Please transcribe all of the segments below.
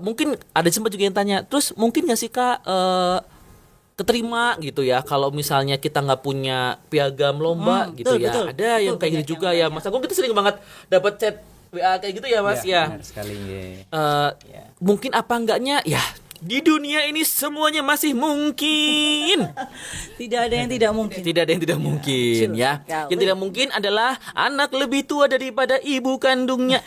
Mungkin ada sempat juga yang tanya, terus mungkin nggak sih Kak keterima gitu ya kalau misalnya kita nggak punya piagam lomba gitu betul, ya. betul. Ada yang Betul, kayak banyak gitu yang juga ya, nanya. Mas Agung. Kita sering banget dapat chat WA kayak gitu ya, Mas ya. Benar sekali. Mungkin apa enggaknya ya, di dunia ini semuanya masih mungkin. Tidak ada yang tidak mungkin. Tidak ada yang tidak mungkin ya. Yang tidak mungkin adalah anak lebih tua daripada ibu kandungnya.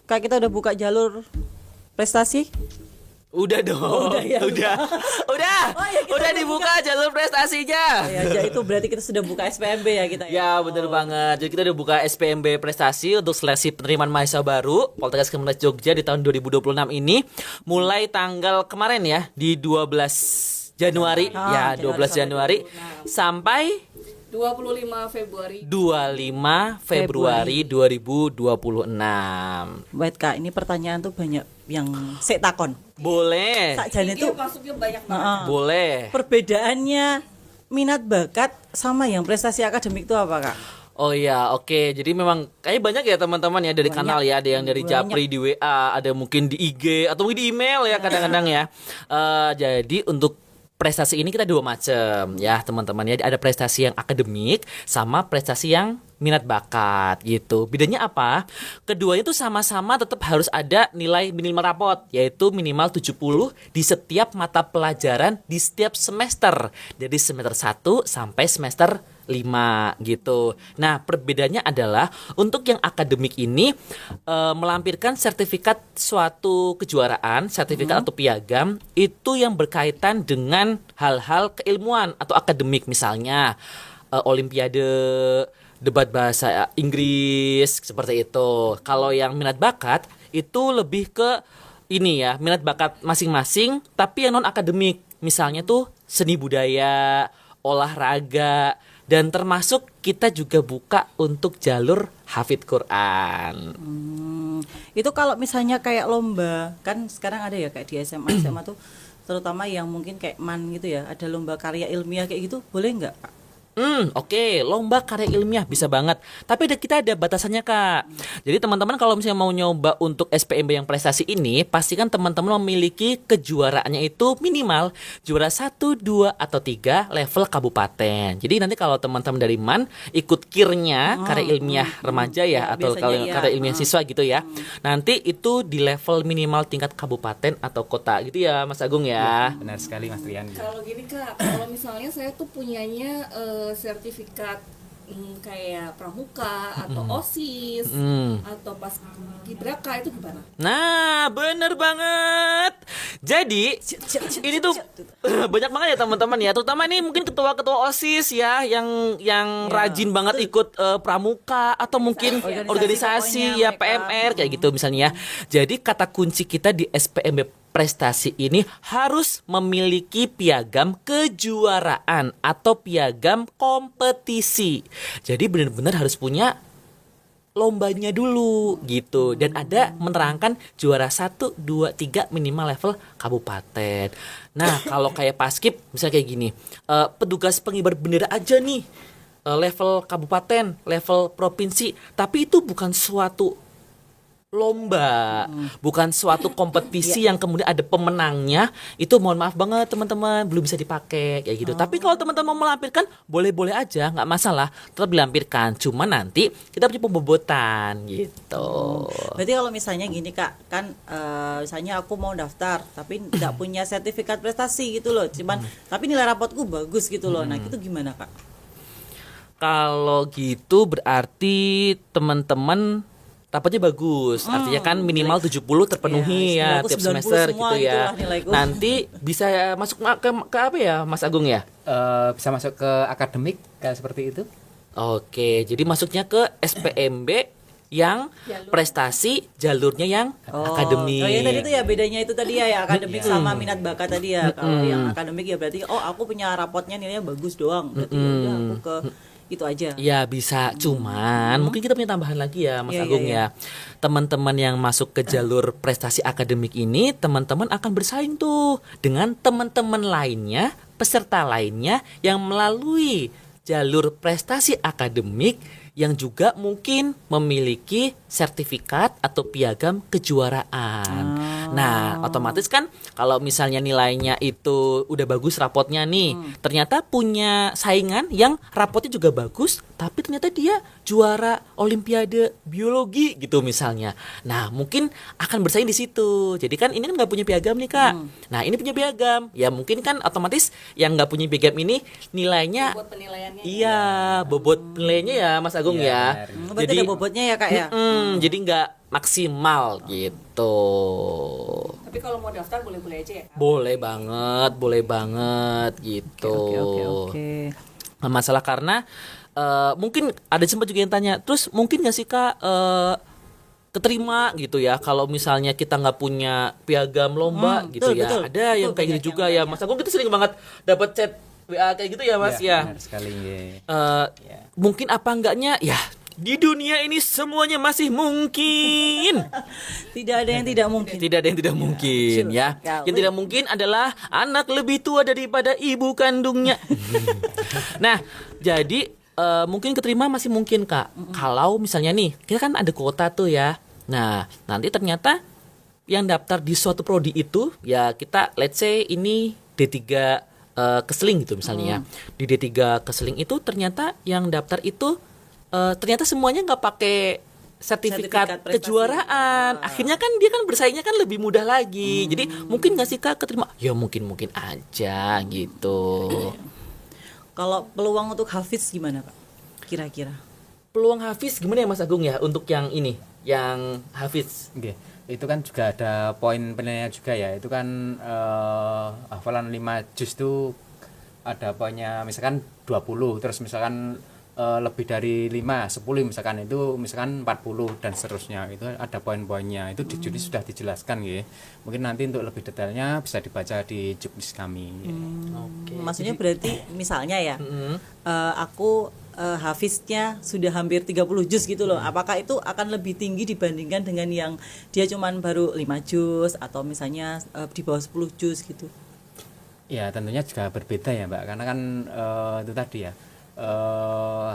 Kak, kita udah buka jalur prestasi? Udah dong. Udah ya. Udah. Oh, ya, kita Udah udah dibuka jalur prestasinya. Ya, itu berarti kita sudah buka SPMB ya kita ya. Ya benar banget. Jadi kita udah buka SPMB prestasi untuk seleksi penerimaan mahasiswa baru Poltekkes Kementerian Jogja di tahun 2026 ini. Mulai tanggal kemarin ya, di 12 Januari ya, 12 Januari sampai 25 Februari 25 Februari 2026. Wait Kak, ini pertanyaan tuh banyak yang sek takon. Boleh. Sakjane itu tuh masuknya banyak banget. Boleh. perbedaannya minat bakat sama yang prestasi akademik itu apa Kak? Oh iya, oke. Jadi memang kayak banyak ya teman-teman ya dari kanal ya, ada yang dari Japri di WA, ada mungkin di IG atau mungkin di email ya kadang-kadang ya. Jadi untuk prestasi ini kita dua macam ya teman-teman ya. Ada prestasi yang akademik sama prestasi yang minat bakat gitu. Bedanya apa? Keduanya itu sama-sama tetap harus ada nilai minimal rapot, yaitu minimal 70 di setiap mata pelajaran di setiap semester. Dari semester 1 sampai semester 5 gitu. Nah, perbedaannya adalah untuk yang akademik ini melampirkan sertifikat suatu kejuaraan, sertifikat atau piagam itu yang berkaitan dengan hal-hal keilmuan atau akademik, misalnya olimpiade, debat bahasa Inggris seperti itu. Kalau yang minat bakat itu lebih ke ini ya, minat bakat masing-masing tapi yang non akademik. Misalnya tuh seni budaya, olahraga, dan termasuk kita juga buka untuk jalur hafid Quran. Itu kalau misalnya kayak lomba, kan sekarang ada ya kayak di SMA tuh, terutama yang mungkin kayak MAN gitu ya, ada lomba karya ilmiah kayak gitu, boleh nggak Kak? Oke, lomba karya ilmiah bisa banget. Tapi kita ada batasannya Kak. Jadi teman-teman kalau misalnya mau nyoba untuk SPMB yang prestasi ini, pastikan teman-teman memiliki kejuaraannya itu minimal juara 1, 2, atau 3 level kabupaten. Jadi nanti kalau teman-teman dari MAN ikut kirnya karya ilmiah remaja ya, atau kalau biasanya karya ilmiah siswa gitu ya. Nanti itu di level minimal tingkat kabupaten atau kota gitu ya Mas Agung ya. Benar sekali Mas Rian. Kalau gini Kak, kalau misalnya saya tuh punyanya sertifikat kayak pramuka atau OSIS atau pas Gibraka itu gimana? Nah, bener banget. Jadi ini tuh banyak banget ya teman-teman ya. Terutama ini mungkin ketua-ketua OSIS ya, yang rajin banget ikut pramuka atau mungkin organisasi ya, PMR kayak gitu misalnya ya. Jadi kata kunci kita di SPMB prestasi ini harus memiliki piagam kejuaraan atau piagam kompetisi. Jadi benar-benar harus punya lombanya dulu gitu, dan ada menerangkan juara 1, 2, 3 minimal level kabupaten. Nah, kalau kayak Paskib misalnya kayak gini, petugas pengibar bendera aja nih level kabupaten, level provinsi, tapi itu bukan suatu lomba, bukan suatu kompetisi yang kemudian ada pemenangnya. Itu mohon maaf banget teman-teman, belum bisa dipakai kayak gitu. Tapi kalau teman-teman mau melampirkan, boleh-boleh aja, nggak masalah, tetap dilampirkan. Cuma nanti kita punya pembobotan gitu. Berarti kalau misalnya gini Kak, kan misalnya aku mau daftar tapi nggak punya sertifikat prestasi gitu loh, cuman tapi nilai rapotku bagus gitu loh. Nah, itu gimana Kak? Kalau gitu berarti teman-teman rapotnya bagus, artinya kan minimal 70 terpenuhi ya tiap 90 semester semua gitu ya. gitulah nilaiku. Nanti bisa masuk ke apa ya Mas Agung ya? Bisa masuk ke akademik kayak seperti itu. Oke, jadi masuknya ke SPMB yang prestasi, jalurnya yang akademik. Oh ya tadi itu ya bedanya itu tadi ya, akademik sama minat bakat tadi ya. Kalau yang akademik ya berarti aku punya rapotnya nilainya bagus doang. Berarti ya udah aku ke itu aja. Ya bisa, cuman mungkin kita punya tambahan lagi ya Mas Iya, Agung iya, ya. Teman-teman yang masuk ke jalur prestasi akademik ini, teman-teman akan bersaing tuh dengan teman-teman lainnya, peserta lainnya yang melalui jalur prestasi akademik yang juga mungkin memiliki sertifikat atau piagam kejuaraan. Nah, otomatis kan kalau misalnya nilainya itu udah bagus rapotnya nih, ternyata punya saingan yang rapotnya juga bagus, tapi ternyata dia juara olimpiade biologi gitu misalnya. Nah, mungkin akan bersaing di situ. Jadi kan ini kan nggak punya piagam nih Kak. Nah, ini punya piagam. Ya mungkin kan otomatis yang nggak punya piagam ini nilainya Buat penilaiannya. iya, bobot penilaiannya ya Mas Agung Iya, ya. benar. Berarti ada bobotnya ya Kak ya. Jadi nggak maksimal gitu. Tapi kalau mau daftar boleh-boleh aja ya. Kak? Boleh banget gitu. Oke. Nah, masalah karena mungkin ada sempat juga yang tanya, terus mungkin nggak sih Kak keterima gitu ya kalau misalnya kita nggak punya piagam lomba gitu betul, ya. betul. Ada yang Betul, kayak gitu banyak juga yang ya banyak. Mas Agung, kita sering banget dapat chat WA kayak gitu ya Mas ya. Benar sekali ya. Ya. Mungkin apa enggaknya ya di dunia ini semuanya masih mungkin. Tidak ada yang tidak mungkin. Tidak ada yang tidak mungkin betul ya. sekali. Yang tidak mungkin adalah anak lebih tua daripada ibu kandungnya. Nah, jadi mungkin keterima masih mungkin Kak. Kalau misalnya nih, kita kan ada kuota tuh ya. Nah, nanti ternyata yang daftar di suatu prodi itu ya kita let's say ini D3 Keseling gitu misalnya ya. Di D3 Keseling itu ternyata yang daftar itu ternyata semuanya nggak pakai sertifikat Sertifikat prestasi. kejuaraan. Akhirnya kan dia kan bersaingnya kan lebih mudah lagi. Jadi mungkin nggak sih Kak keterima? Ya mungkin aja gitu. Kalau peluang untuk Hafiz gimana Pak? Kira-kira. Peluang Hafiz gimana ya Mas Agung ya untuk yang ini, yang Hafiz? Oke, itu kan juga ada poin penilaian juga ya. Itu kan hafalan 5 juz itu ada poinnya misalkan 20, terus misalkan lebih dari 5, 10 misalkan itu misalkan 40 dan seterusnya. Itu ada poin-poinnya. Itu di judis sudah dijelaskan ya. Mungkin nanti untuk lebih detailnya bisa dibaca di juknis kami. Ya. Oke. Maksudnya berarti misalnya ya, Mm-mm. aku Hafiznya sudah hampir 30 juz gitu loh. Apakah itu akan lebih tinggi dibandingkan dengan yang dia cuman baru 5 juz atau misalnya di bawah 10 juz gitu? Ya tentunya juga berbeda ya Mbak, karena kan itu tadi ya,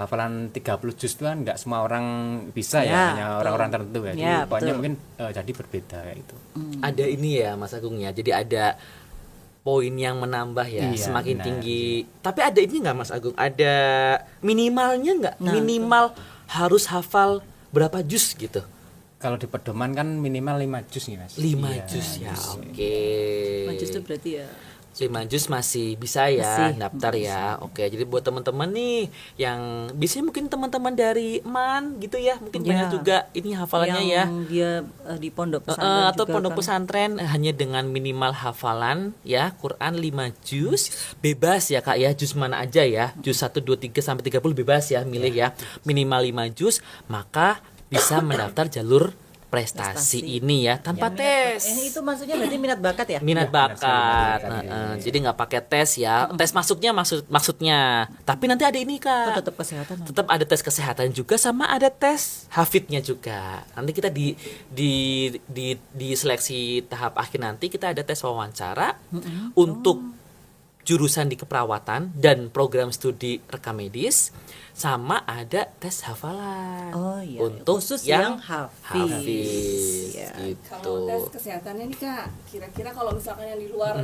hafalan 30 juz itu kan nggak semua orang bisa Ya, ya, hanya betul. orang-orang tertentu ya. Jadi Ya, poinnya betul. mungkin jadi berbeda kayak itu. Ada ini ya Mas Agung ya. Jadi ada poin yang menambah ya, Iya, semakin benar, tinggi. Tapi ada ini nggak Mas Agung? Ada minimalnya nggak? Nah, Minimal harus hafal berapa juz gitu? Kalau di pedoman kan minimal 5 juz nih Mas. 5 Iya, juz ya. Oke. 5 juz itu berarti ya 5 juz masih bisa ya Masih. daftar ya. Oke, jadi buat teman-teman nih yang biasanya mungkin teman-teman dari MAN gitu ya, mungkin Ya. banyak juga ini hafalannya ya. yang dia di pondok pesantren Atau juga pondok kan. pesantren hanya dengan minimal hafalan ya Quran 5 juz, bebas ya Kak ya, juz mana aja ya, juz 1 2 3 sampai 30 bebas ya milih ya, minimal 5 juz, maka bisa mendaftar jalur prestasi ini ya tanpa tes. Itu maksudnya berarti minat bakat ya? Minat Ya, bakat. benar sekali, minat bakat, Jadi nggak pakai tes ya. Tes masuknya maksudnya. Tapi nanti ada ini Itu Kak. tetap kesehatan. Tetap ada tes kesehatan juga sama ada tes hafidnya juga. Nanti kita di seleksi tahap akhir nanti kita ada tes wawancara untuk jurusan di keperawatan dan program studi rekam medis, sama ada tes hafalan. Oh iya. Untuk Khusus yang yang Hafiz. Hafiz Ya. gitu. Kalau tes kesehatannya nih Kak, kira-kira kalau misalkan yang di luar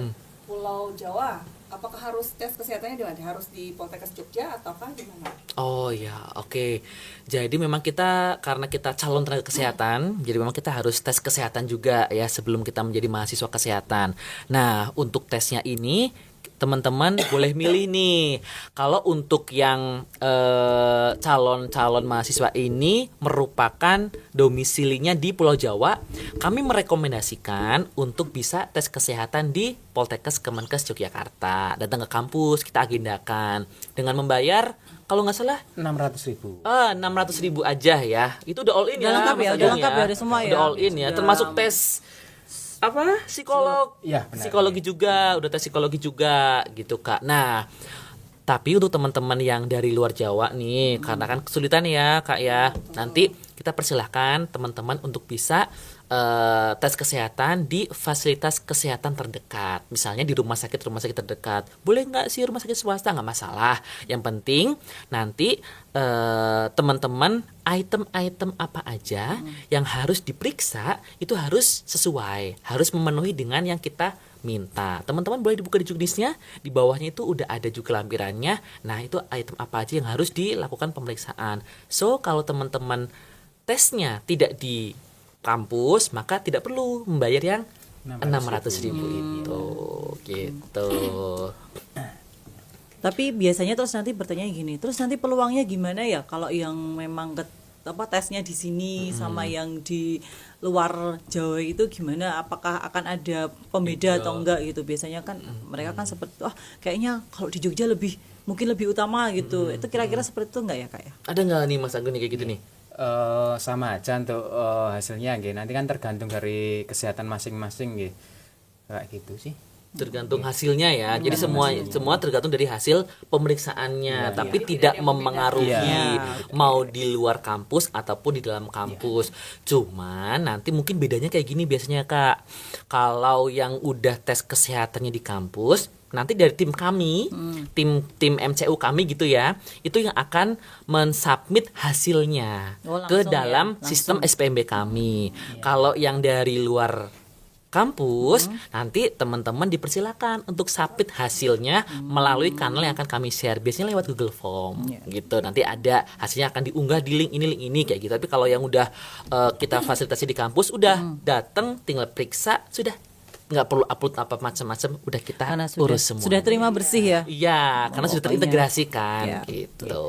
Pulau Jawa, apakah harus tes kesehatannya di mana? Harus di Poltekkes Jogja ataukah di mana? Oh ya, oke. Jadi memang kita karena kita calon tenaga kesehatan, jadi memang kita harus tes kesehatan juga ya sebelum kita menjadi mahasiswa kesehatan. Nah, untuk tesnya ini teman-teman boleh milih nih. Kalau untuk yang calon-calon mahasiswa ini merupakan domisilinya di Pulau Jawa, kami merekomendasikan untuk bisa tes kesehatan di Poltekkes Kemenkes Yogyakarta. Datang ke kampus, kita agendakan dengan membayar kalau nggak salah 600.000. 600.000 aja ya. Itu udah all in Udah ya. lengkap ya, Mas udah Agung lengkap ya, udah semua ya. Udah all in ya, Sudah. termasuk tes apa? Psikolog. Iya, benar. Psikologi juga, udah tes psikologi juga gitu Kak. Nah, Tapi untuk teman-teman yang dari luar Jawa nih, karena kan kesulitan ya Kak ya, nanti kita persilahkan teman-teman untuk bisa tes kesehatan di fasilitas kesehatan terdekat. Misalnya di rumah sakit terdekat. Boleh nggak sih rumah sakit swasta? Nggak masalah. Yang penting nanti teman-teman item-item apa aja yang harus diperiksa itu harus sesuai, harus memenuhi dengan yang kita minta. Teman-teman boleh dibuka di juknisnya, di bawahnya itu udah ada juga lampirannya. Nah, itu item apa aja yang harus dilakukan pemeriksaan. So, kalau teman-teman tesnya tidak di kampus, maka tidak perlu membayar yang 600.000 itu. Gitu. Tapi biasanya terus nanti bertanya gini, terus nanti peluangnya gimana ya kalau yang memang tesnya di sini sama yang di luar Jawa itu gimana? Apakah akan ada pembeda atau enggak gitu? Biasanya kan mereka kan seperti kayaknya kalau di Jogja mungkin lebih utama gitu. Itu kira-kira seperti itu enggak ya Kak ya? Ada nggak nih Mas Agung nih kayak gitu nih? Sama aja untuk hasilnya nggih. Nanti kan tergantung dari kesehatan masing-masing nggih. Kayak gitu sih. Tergantung hasilnya ya. Jadi semua tergantung dari hasil pemeriksaannya, tapi tidak mempengaruhi mau di luar kampus ataupun di dalam kampus. Cuman nanti mungkin bedanya kayak gini biasanya Kak. Kalau yang udah tes kesehatannya di kampus, nanti dari tim kami, tim MCU kami gitu ya, itu yang akan mensubmit hasilnya ke dalam sistem SPMB kami. Kalau yang dari luar kampus, nanti teman-teman dipersilakan untuk submit hasilnya melalui kanal yang akan kami share, biasanya lewat Google Form gitu. Nanti ada hasilnya akan diunggah di link ini kayak gitu. Tapi kalau yang udah kita fasilitasi di kampus, udah datang tinggal periksa, sudah nggak perlu upload apa macam-macam, udah kita urus semua. Sudah terima bersih ya? Iya, karena sudah terintegrasi kan gitu.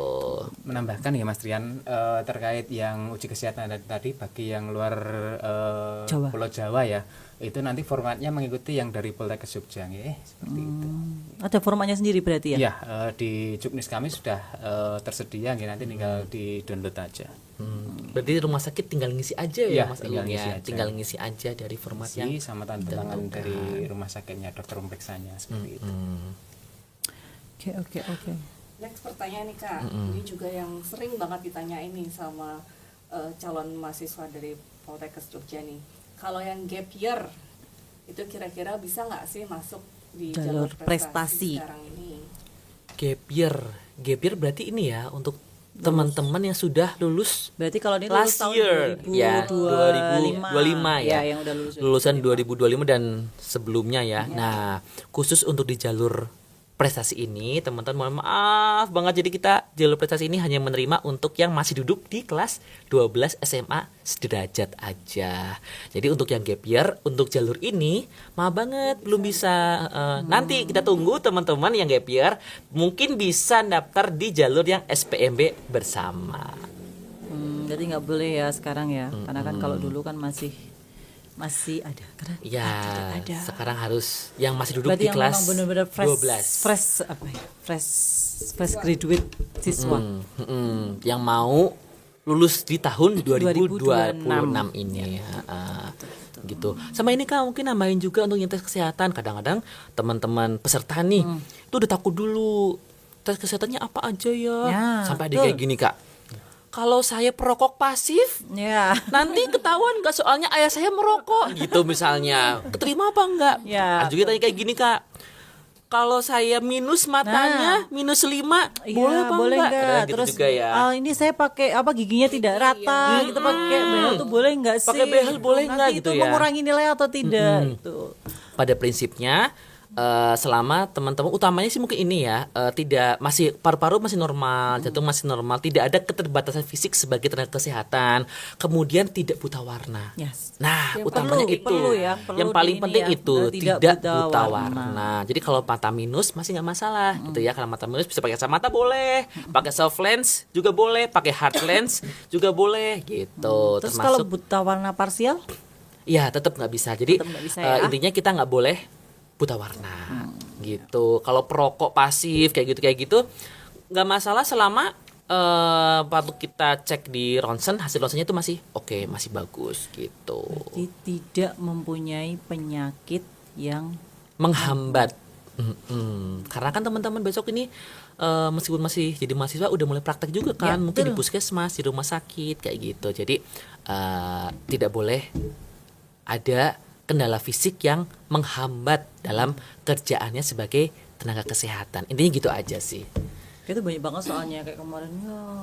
Menambahkan ya Mas Trian terkait yang uji kesehatan tadi bagi yang luar Pulau Jawa ya, itu nanti formatnya mengikuti yang dari Poltekkes Jogja seperti itu. Ada formatnya sendiri berarti ya? Iya, di juknis kami sudah tersedia, nanti tinggal di download aja. Berarti rumah sakit tinggal ngisi aja ya, Mas Agung ya? ngisi aja. Tinggal ngisi aja dari formatnya sama tanda tangan dari rumah sakitnya, dokter pemeriksanya seperti itu. Oke. Next pertanyaan nih Kak, ini juga yang sering banget ditanyain nih sama calon mahasiswa dari Poltekkes Jogja nih. Kalau yang gap year itu kira-kira bisa nggak sih masuk di jalur prestasi sekarang ini? Gap year berarti ini ya untuk teman-teman yang sudah lulus. Berarti kalau ini lulus lulus tahun year 2025 ya, yang udah lulus lulusan 2025 dan sebelumnya ya. Nah, khusus untuk di jalur prestasi ini, teman-teman mohon maaf banget, jadi kita jalur prestasi ini hanya menerima untuk yang masih duduk di kelas 12 SMA sederajat aja. Jadi untuk yang gap year, untuk jalur ini maaf banget belum bisa. Nanti kita tunggu teman-teman yang gap year mungkin bisa daftar di jalur yang SPMB bersama. Jadi nggak boleh ya sekarang ya, karena kan kalau dulu kan masih ada. Ya, ada. Sekarang harus yang masih duduk berarti di kelas benar-benar 12. fresh graduate siswa. Yang mau lulus di tahun 2026 ini. Gitu. Sama ini Kak, mungkin nambahin juga untuk yang tes kesehatan. Kadang-kadang teman-teman peserta nih itu udah takut dulu. Tes kesehatannya apa aja ya? Sampai ada kayak gini Kak. Kalau saya perokok pasif, nanti ketahuan nggak, soalnya ayah saya merokok gitu misalnya, keterima apa enggak? Ada juga tanya kayak gini Kak, kalau saya minus matanya minus 5 boleh apa enggak? Gitu. Terus juga ya. Ini saya pakai giginya tidak rata, gitu pakai behel tuh boleh enggak sih? Pakai behel boleh enggak gitu ya? Mengurangi nilai atau tidak? Gitu. Pada prinsipnya selama teman-teman, utamanya sih mungkin ini ya, tidak, masih paru-paru masih normal, jantung masih normal, tidak ada keterbatasan fisik sebagai tenaga kesehatan, kemudian tidak buta warna. Nah, yang utamanya yang paling penting itu tidak buta warna. Jadi kalau mata minus masih nggak masalah gitu ya. Kalau mata minus bisa pakai kacamata boleh, pakai soft lens juga boleh, pakai hard lens juga boleh gitu. Terus kalau buta warna parsial? Ya tetap nggak bisa. Jadi intinya kita nggak boleh buta warna gitu. Kalau perokok pasif kayak gitu nggak masalah selama waktu kita cek di ronsen, hasil ronsennya itu masih oke, masih bagus gitu. Berarti tidak mempunyai penyakit yang menghambat Karena kan teman-teman besok ini meskipun masih jadi mahasiswa udah mulai praktek juga kan, Ya, mungkin di betul. puskesmas, di rumah sakit kayak gitu. Jadi tidak boleh ada kendala fisik yang menghambat dalam kerjaannya sebagai tenaga kesehatan. Intinya gitu aja sih. Itu banyak banget soalnya kayak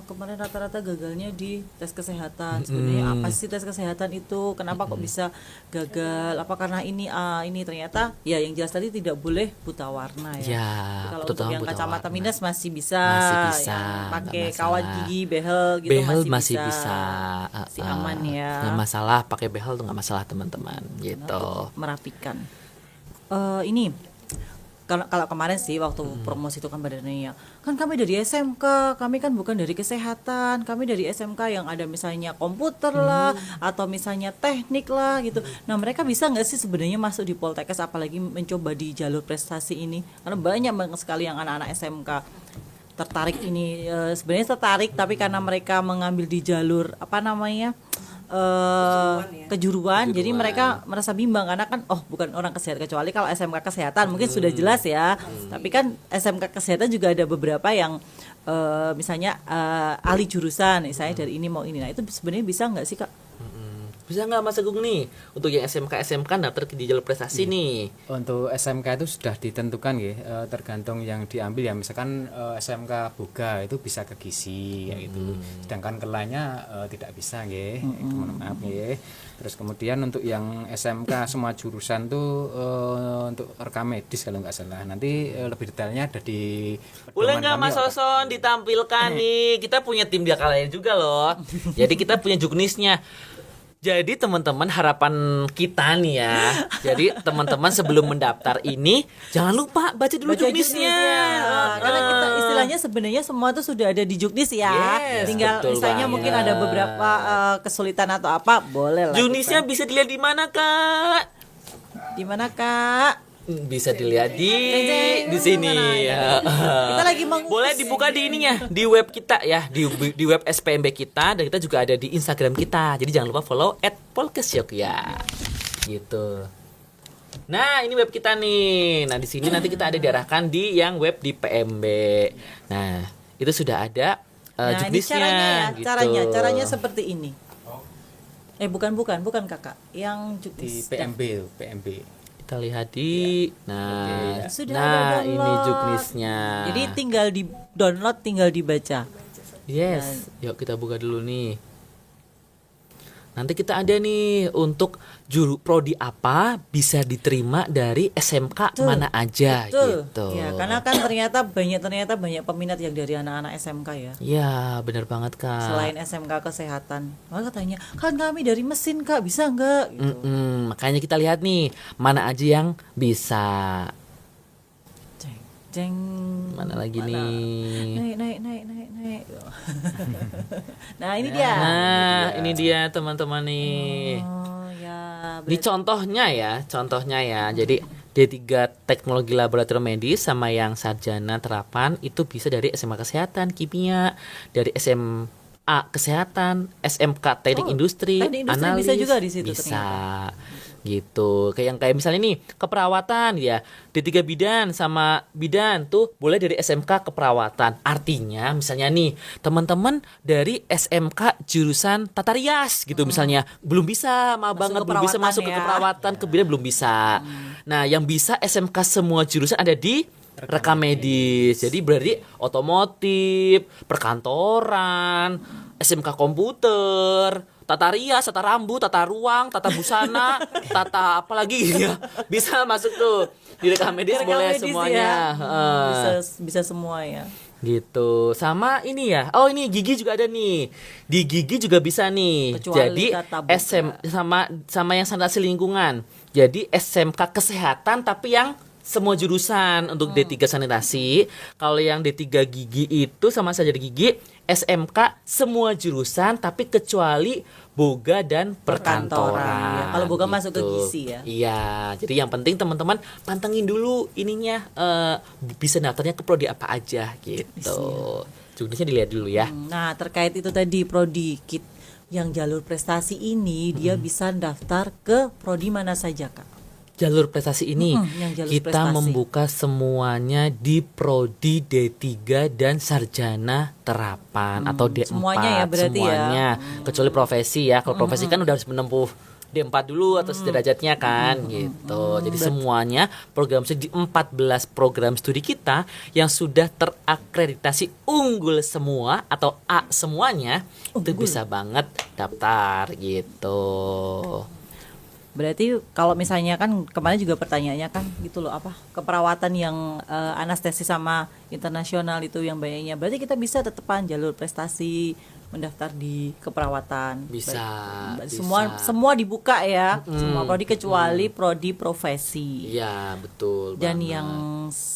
kemarin rata-rata gagalnya di tes kesehatan. Sebenarnya apa sih tes kesehatan itu? Kenapa kok bisa gagal? Apa karena ini ternyata ya yang jelas tadi tidak boleh buta warna ya. Ya, Kalau betul, untuk yang buta kacamata warna. minus masih bisa, Masih bisa, yang pakai nggak kawat masalah. gigi, behel gitu Behel masih bisa. Masih aman ya. Nggak masalah pakai behel tuh nggak masalah teman-teman gitu. Merapikan. Ini kalau kemarin sih waktu promosi itu kan badannya kan kami dari SMK, kami kan bukan dari kesehatan, kami dari SMK yang ada misalnya komputer lah atau misalnya teknik lah gitu. Nah mereka bisa nggak sih sebenarnya masuk di Poltekkes apalagi mencoba di jalur prestasi ini? Karena banyak banget sekali yang anak-anak SMK tertarik ini, sebenarnya tertarik tapi karena mereka mengambil di jalur apa namanya kejuruan, jadi mereka merasa bimbang karena kan bukan orang kesehatan, kecuali kalau SMK kesehatan mungkin sudah jelas ya, tapi kan SMK kesehatan juga ada beberapa yang misalnya ahli jurusan misalnya dari ini mau ini, nah itu sebenarnya bisa nggak sih Kak? Bisa nggak Mas Agung nih untuk yang SMK daftar di jalur prestasi nih? Untuk SMK itu sudah ditentukan ya, tergantung yang diambil ya. Misalkan SMK Boga itu bisa ke gizi ya gitu. Sedangkan kelanya tidak bisa ya. Mohon maaf ya. Terus kemudian untuk yang SMK semua jurusan tuh untuk rekam medis kalau nggak salah. Nanti lebih detailnya ada di Boleh pedoman nggak kami Mas ya. Soson ditampilkan nih? Kita punya tim dia kalian juga loh. Jadi kita punya juknisnya. Jadi teman-teman harapan kita nih ya. Jadi teman-teman sebelum mendaftar ini jangan lupa baca dulu Baca juknisnya. juknis ya. Karena kita istilahnya sebenarnya semua itu sudah ada di juknis ya. Yes, Tinggal betul misalnya banget. mungkin ada beberapa kesulitan atau apa, boleh lah. Juknisnya bisa dilihat di mana Kak? Di mana Kak? Bisa dilihat di Jeng, sini mana? ya. Kita lagi mengukus. Boleh dibuka di ininya di web kita ya, di web SPMB kita, dan kita juga ada di Instagram kita. Jadi jangan lupa follow @polkesyokya. Gitu. Nah, ini web kita nih. Nah, di sini nanti kita ada diarahkan di yang web di PMB. Nah, itu sudah ada Nah, ini juknisnya caranya ya, gitu. caranya seperti ini. Bukan Kakak. Yang Di juknis. PMB. Kita lihat di nah, Sudah nah ada ini download. juknisnya. Jadi tinggal di download, tinggal dibaca. Yes, yuk kita buka dulu nih. Nanti kita ada nih untuk prodi apa bisa diterima dari SMK Betul. mana aja Betul. gitu. Ya, karena kan ternyata banyak peminat yang dari anak-anak SMK ya. Ya, benar banget Kak. Selain SMK kesehatan. Maka katanya, kan kami dari mesin Kak, bisa enggak? Gitu. Makanya kita lihat nih mana aja yang bisa. Jeng. Mana lagi nih? Naik. Nah, ini dia. Nah, ini dia teman-teman nih. Oh, ya. Ini contohnya ya. Jadi D3 Teknologi Laboratorium Medis sama yang sarjana terapan itu bisa dari SMA Kesehatan, Kimia, dari SMA Kesehatan, SMK Teknik Industri, Teknik Industri Analis, bisa juga di situ bisa. Gitu. Kayak misalnya nih, keperawatan ya. D3 bidan sama bidan tuh boleh dari SMK keperawatan. Artinya misalnya nih, teman-teman dari SMK jurusan tata rias gitu misalnya belum bisa banget belum bisa keperawatan masuk ke ya. keperawatan, ke bidan belum bisa. Nah, yang bisa SMK semua jurusan ada di rekam medis. Jadi berarti otomotif, perkantoran, SMK komputer, tata rias, tata rambut, tata ruang, tata busana, tata apa lagi ya. Bisa masuk tuh di rekam medis Rekam boleh medis semuanya. ya. Heeh. Bisa semua ya. Gitu. Sama ini ya. Oh, ini gigi juga ada nih. Di gigi juga bisa nih. Kecuali Jadi tata buka. sama yang sanitasi lingkungan. Jadi SMK kesehatan tapi yang semua jurusan untuk D3 sanitasi. Kalau yang D3 gigi itu sama saja di gigi, SMK semua jurusan tapi kecuali boga dan perkantoran. Ya, kalau boga masuk ke gitu. gizi ya. Iya, jadi yang penting teman-teman pantengin dulu ininya bisa daftarnya ke prodi apa aja gitu. Juknisnya dilihat dulu ya. Nah, terkait itu tadi prodi kit yang jalur prestasi ini dia bisa daftar ke prodi mana saja Kak? jalur prestasi ini yang jalur kita prestasi. membuka semuanya di prodi D3 dan sarjana terapan atau D4 semuanya ya berarti ya. semuanya. Kecuali profesi ya. Kalau profesi kan udah harus menempuh D4 dulu atau sederajatnya kan gitu. Jadi semuanya program studi 14 program studi kita yang sudah terakreditasi unggul semua atau A semuanya itu bisa banget daftar gitu. Berarti kalau misalnya kan kemarin juga pertanyaannya kan gitu loh apa keperawatan yang anestesi sama internasional itu yang banyaknya. Berarti kita bisa tetepan jalur prestasi mendaftar di keperawatan. Bisa, Berarti bisa. semua dibuka ya. Semua prodi kecuali prodi profesi. Iya, betul Dan banget. yang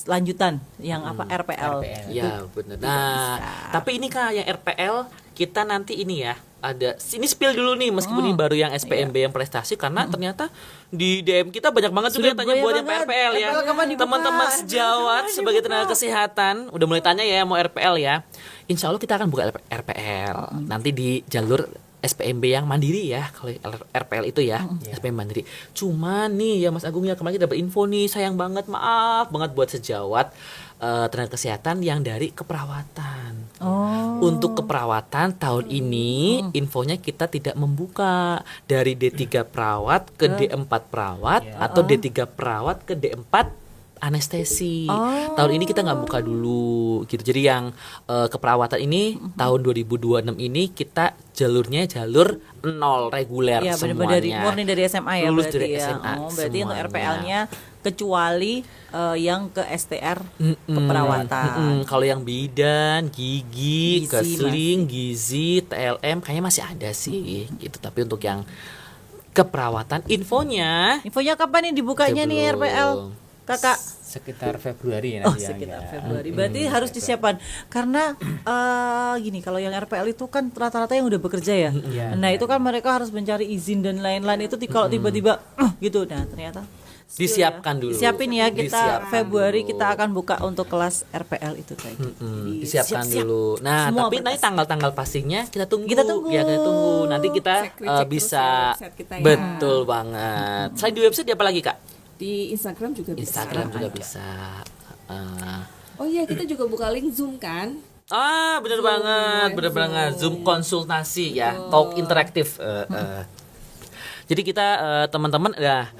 lanjutan yang apa RPL. Ya benar. Nah, tapi ini Kak yang RPL kita nanti ini ya ada ini spill dulu nih meskipun ini baru yang SPMB yang prestasi karena ternyata di DM kita banyak banget juga Sudah yang tanya banyak buat yang banget. RPL ya. RPL kapan dibuka? Teman-teman sejawat sebagai tenaga kesehatan udah mulai tanya ya mau RPL ya. Insya Allah kita akan buka RPL nanti di jalur SPMB yang mandiri ya kalau RPL itu ya SPMB mandiri. Cuman nih ya Mas Agung ya kemarin kita dapat info nih sayang banget maaf banget buat sejawat tenaga kesehatan yang dari keperawatan. Untuk keperawatan tahun ini infonya kita tidak membuka dari D3 perawat ke D4 perawat atau D3 perawat ke D4 anestesi. Tahun ini kita nggak buka dulu gitu. Jadi yang keperawatan ini tahun 2026 ini kita jalurnya jalur 0 reguler Ya semuanya. benar-benar murni dari SMA ya Lulus berarti dari ya. SMA Berarti untuk semuanya. RPL-nya kecuali yang ke STR keperawatan. Kalau yang bidan, gigi, Gizi keseling, gizi, TLM kayaknya masih ada sih gitu. Tapi untuk yang keperawatan infonya Infonya kapan nih dibukanya nih belum. RPL? Kakak. Sekitar Februari Oh, nanti ya. sekitar ya. Februari. Berarti harus disiapkan karena gini kalau yang RPL itu kan rata-rata yang udah bekerja ya. Iya. Nah, itu kan mereka harus mencari izin dan lain-lain itu kalau tiba-tiba gitu. Nah, ternyata disiapkan dulu. Disiapin ya kita Disiapkan Februari dulu. kita akan buka untuk kelas RPL itu tadi. Jadi, Disiapkan siap-siap. dulu. Nah, Semua tapi nanti berkas. tanggal-tanggal pastinya kita tunggu. Kita tunggu. Ya, kita tunggu. Nanti kita Cek-cek bisa terus ya website kita ya. betul banget. Selain di website apa lagi, Kak? Di Instagram juga bisa. Instagram juga bisa. Oh iya, kita juga buka link Zoom kan. Bener banget, bener banget. Zoom konsultasi ya, talk interaktif. Jadi kita teman-teman ya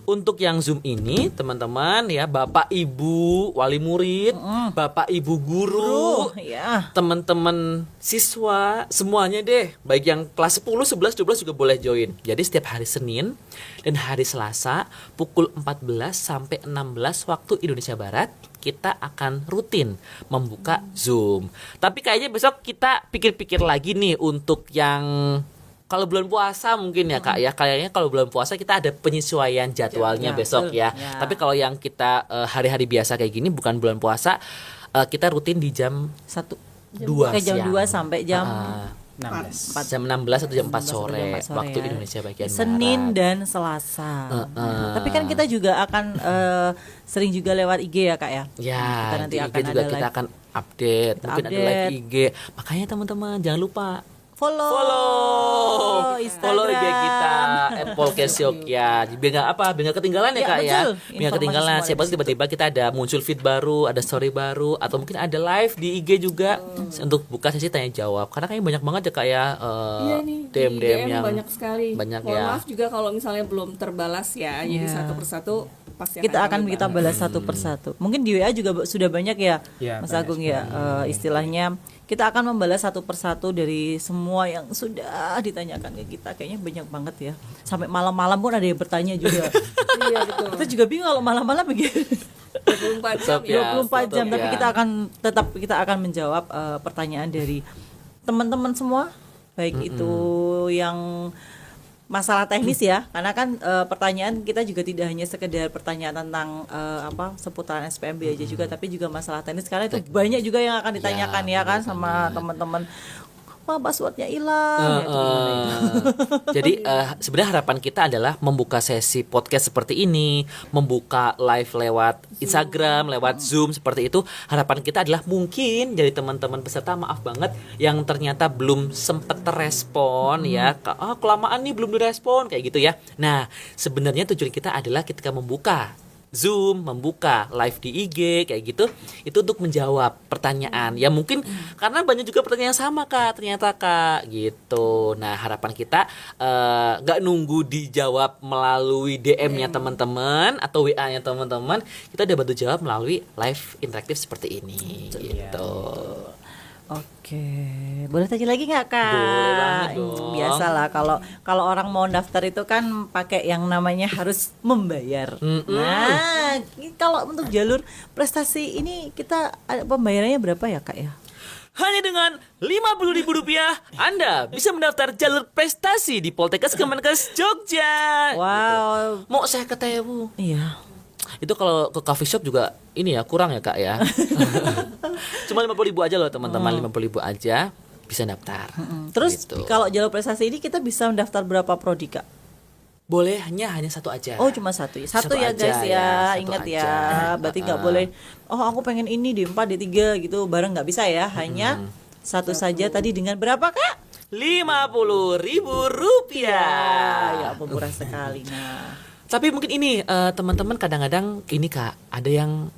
untuk yang Zoom ini teman-teman ya Bapak Ibu wali murid, Bapak Ibu guru, Ya. teman-teman siswa semuanya deh, baik yang kelas 10, 11, 12 juga boleh join. Jadi setiap hari Senin dan hari Selasa pukul 14 sampai 16 waktu Indonesia Barat kita akan rutin membuka Zoom. Tapi kayaknya besok kita pikir-pikir lagi nih untuk yang kalau bulan puasa mungkin ya Kak ya, kayaknya kalau bulan puasa kita ada penyesuaian jadwalnya Ya, besok betul. ya. Ya. Tapi kalau yang kita hari-hari biasa kayak gini bukan bulan puasa, kita rutin di jam 2 jam siang. 2 sampai jam 16. Jam 16 atau jam 4 atau sore, jam 4 sore waktu ya. Indonesia bagian Senin barat. dan Selasa. Tapi kan kita juga akan sering juga lewat IG ya Kak ya. Ya, Kita nanti di IG akan juga ada kita live. akan update, Kita mungkin ada update. live IG. Makanya teman-teman jangan lupa Follow follow IG kita @polkesyok ya. Biar nggak ketinggalan ya Ya, Kak ya. betul. Biar nggak Informasi ketinggalan. semua ada Siapa di tahu tiba-tiba kita ada muncul feed baru, ada story baru, atau mungkin ada live di IG juga untuk buka sesi tanya jawab. Karena kayaknya banyak banget ya Kak ya Iya nih, di DM yang yang banyak sekali. banyak Mohon ya. maaf juga kalau misalnya belum terbalas ya. Jadi satu persatu pasti kita akan kami kita balas satu persatu. Mungkin di WA juga sudah banyak ya, Ya, Mas banyak Agung ya. Istilahnya kita akan membalas satu persatu dari semua yang sudah ditanyakan ke kita. Kayaknya banyak banget ya. Sampai malam-malam pun ada yang bertanya juga. Iya betul. Kita juga bingung kalau malam-malam begini. 24 jam Stop ya. 24 jam, stop tapi ya. kita akan menjawab pertanyaan dari teman-teman semua, baik itu yang masalah teknis ya, karena kan pertanyaan kita juga tidak hanya sekedar pertanyaan tentang seputaran SPMB aja juga, tapi juga masalah teknis karena itu banyak juga yang akan ditanyakan ya kan sama teman-teman. passwordnya hilang. Ya, itu gimana ya? Jadi sebenarnya harapan kita adalah membuka sesi podcast seperti ini, membuka live lewat Instagram, lewat Zoom seperti itu. Harapan kita adalah mungkin dari teman-teman peserta, maaf banget yang ternyata belum sempet terrespon ya, kelamaan nih belum direspon kayak gitu ya. Nah, sebenarnya tujuan kita adalah ketika membuka Zoom, membuka live di IG kayak gitu, itu untuk menjawab pertanyaan. Ya mungkin karena banyak juga pertanyaan yang sama Kak, ternyata Kak gitu. Nah, harapan kita nggak nunggu dijawab melalui DM-nya teman-teman atau WA-nya teman-teman, kita udah bantu jawab melalui live interaktif seperti ini gitu. Oke, boleh tanya lagi nggak Kak? Boleh banget dong. Biasalah kalau orang mau daftar itu kan pakai yang namanya harus membayar. Nah, kalau untuk jalur prestasi ini kita pembayarannya berapa ya Kak ya? Hanya dengan Rp50.000 Anda bisa mendaftar jalur prestasi di Poltekkes Kemenkes Jogja. Wow. Mau saya ketemu. Iya. Itu kalau ke coffee shop juga ini ya kurang ya Kak ya. Cuma 50.000 aja loh teman-teman, 50.000 aja bisa daftar. Terus Gitu. kalau jalur prestasi ini kita bisa mendaftar berapa prodi Kak? Boleh hanya satu aja. Oh cuma satu ya, Satu ya aja guys ya, ya, satu ingat aja. ya. Berarti nggak boleh. Oh aku pengen ini D4 D3 gitu, bareng nggak bisa ya. Hanya satu saja. Tadi dengan berapa Kak? Rp50.000. Ya ampun, murah sekali. Nah, Tapi mungkin ini teman-teman kadang-kadang ini Kak, ada yang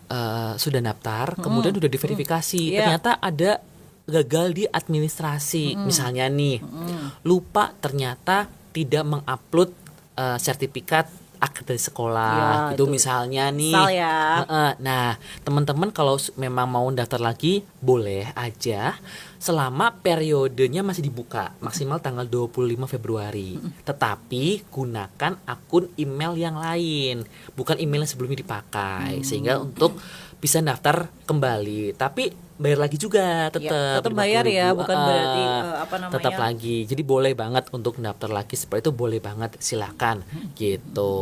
sudah daftar, kemudian udah diverifikasi, Iya. ternyata ada gagal di administrasi, misalnya nih, lupa ternyata tidak mengupload sertifikat akte dari sekolah, Ya, itu itu. misalnya nih. Misal ya. Nah, teman-teman kalau memang mau daftar lagi, boleh aja selama periodenya masih dibuka, maksimal tanggal 25 Februari. Tetapi gunakan akun email yang lain, bukan email yang sebelumnya dipakai, sehingga untuk bisa daftar kembali. Tapi bayar lagi juga tetap. tetap bayar ya, 50.000. bukan berarti apa namanya? Tetap lagi. Jadi boleh banget untuk daftar lagi seperti itu, boleh banget, silakan gitu.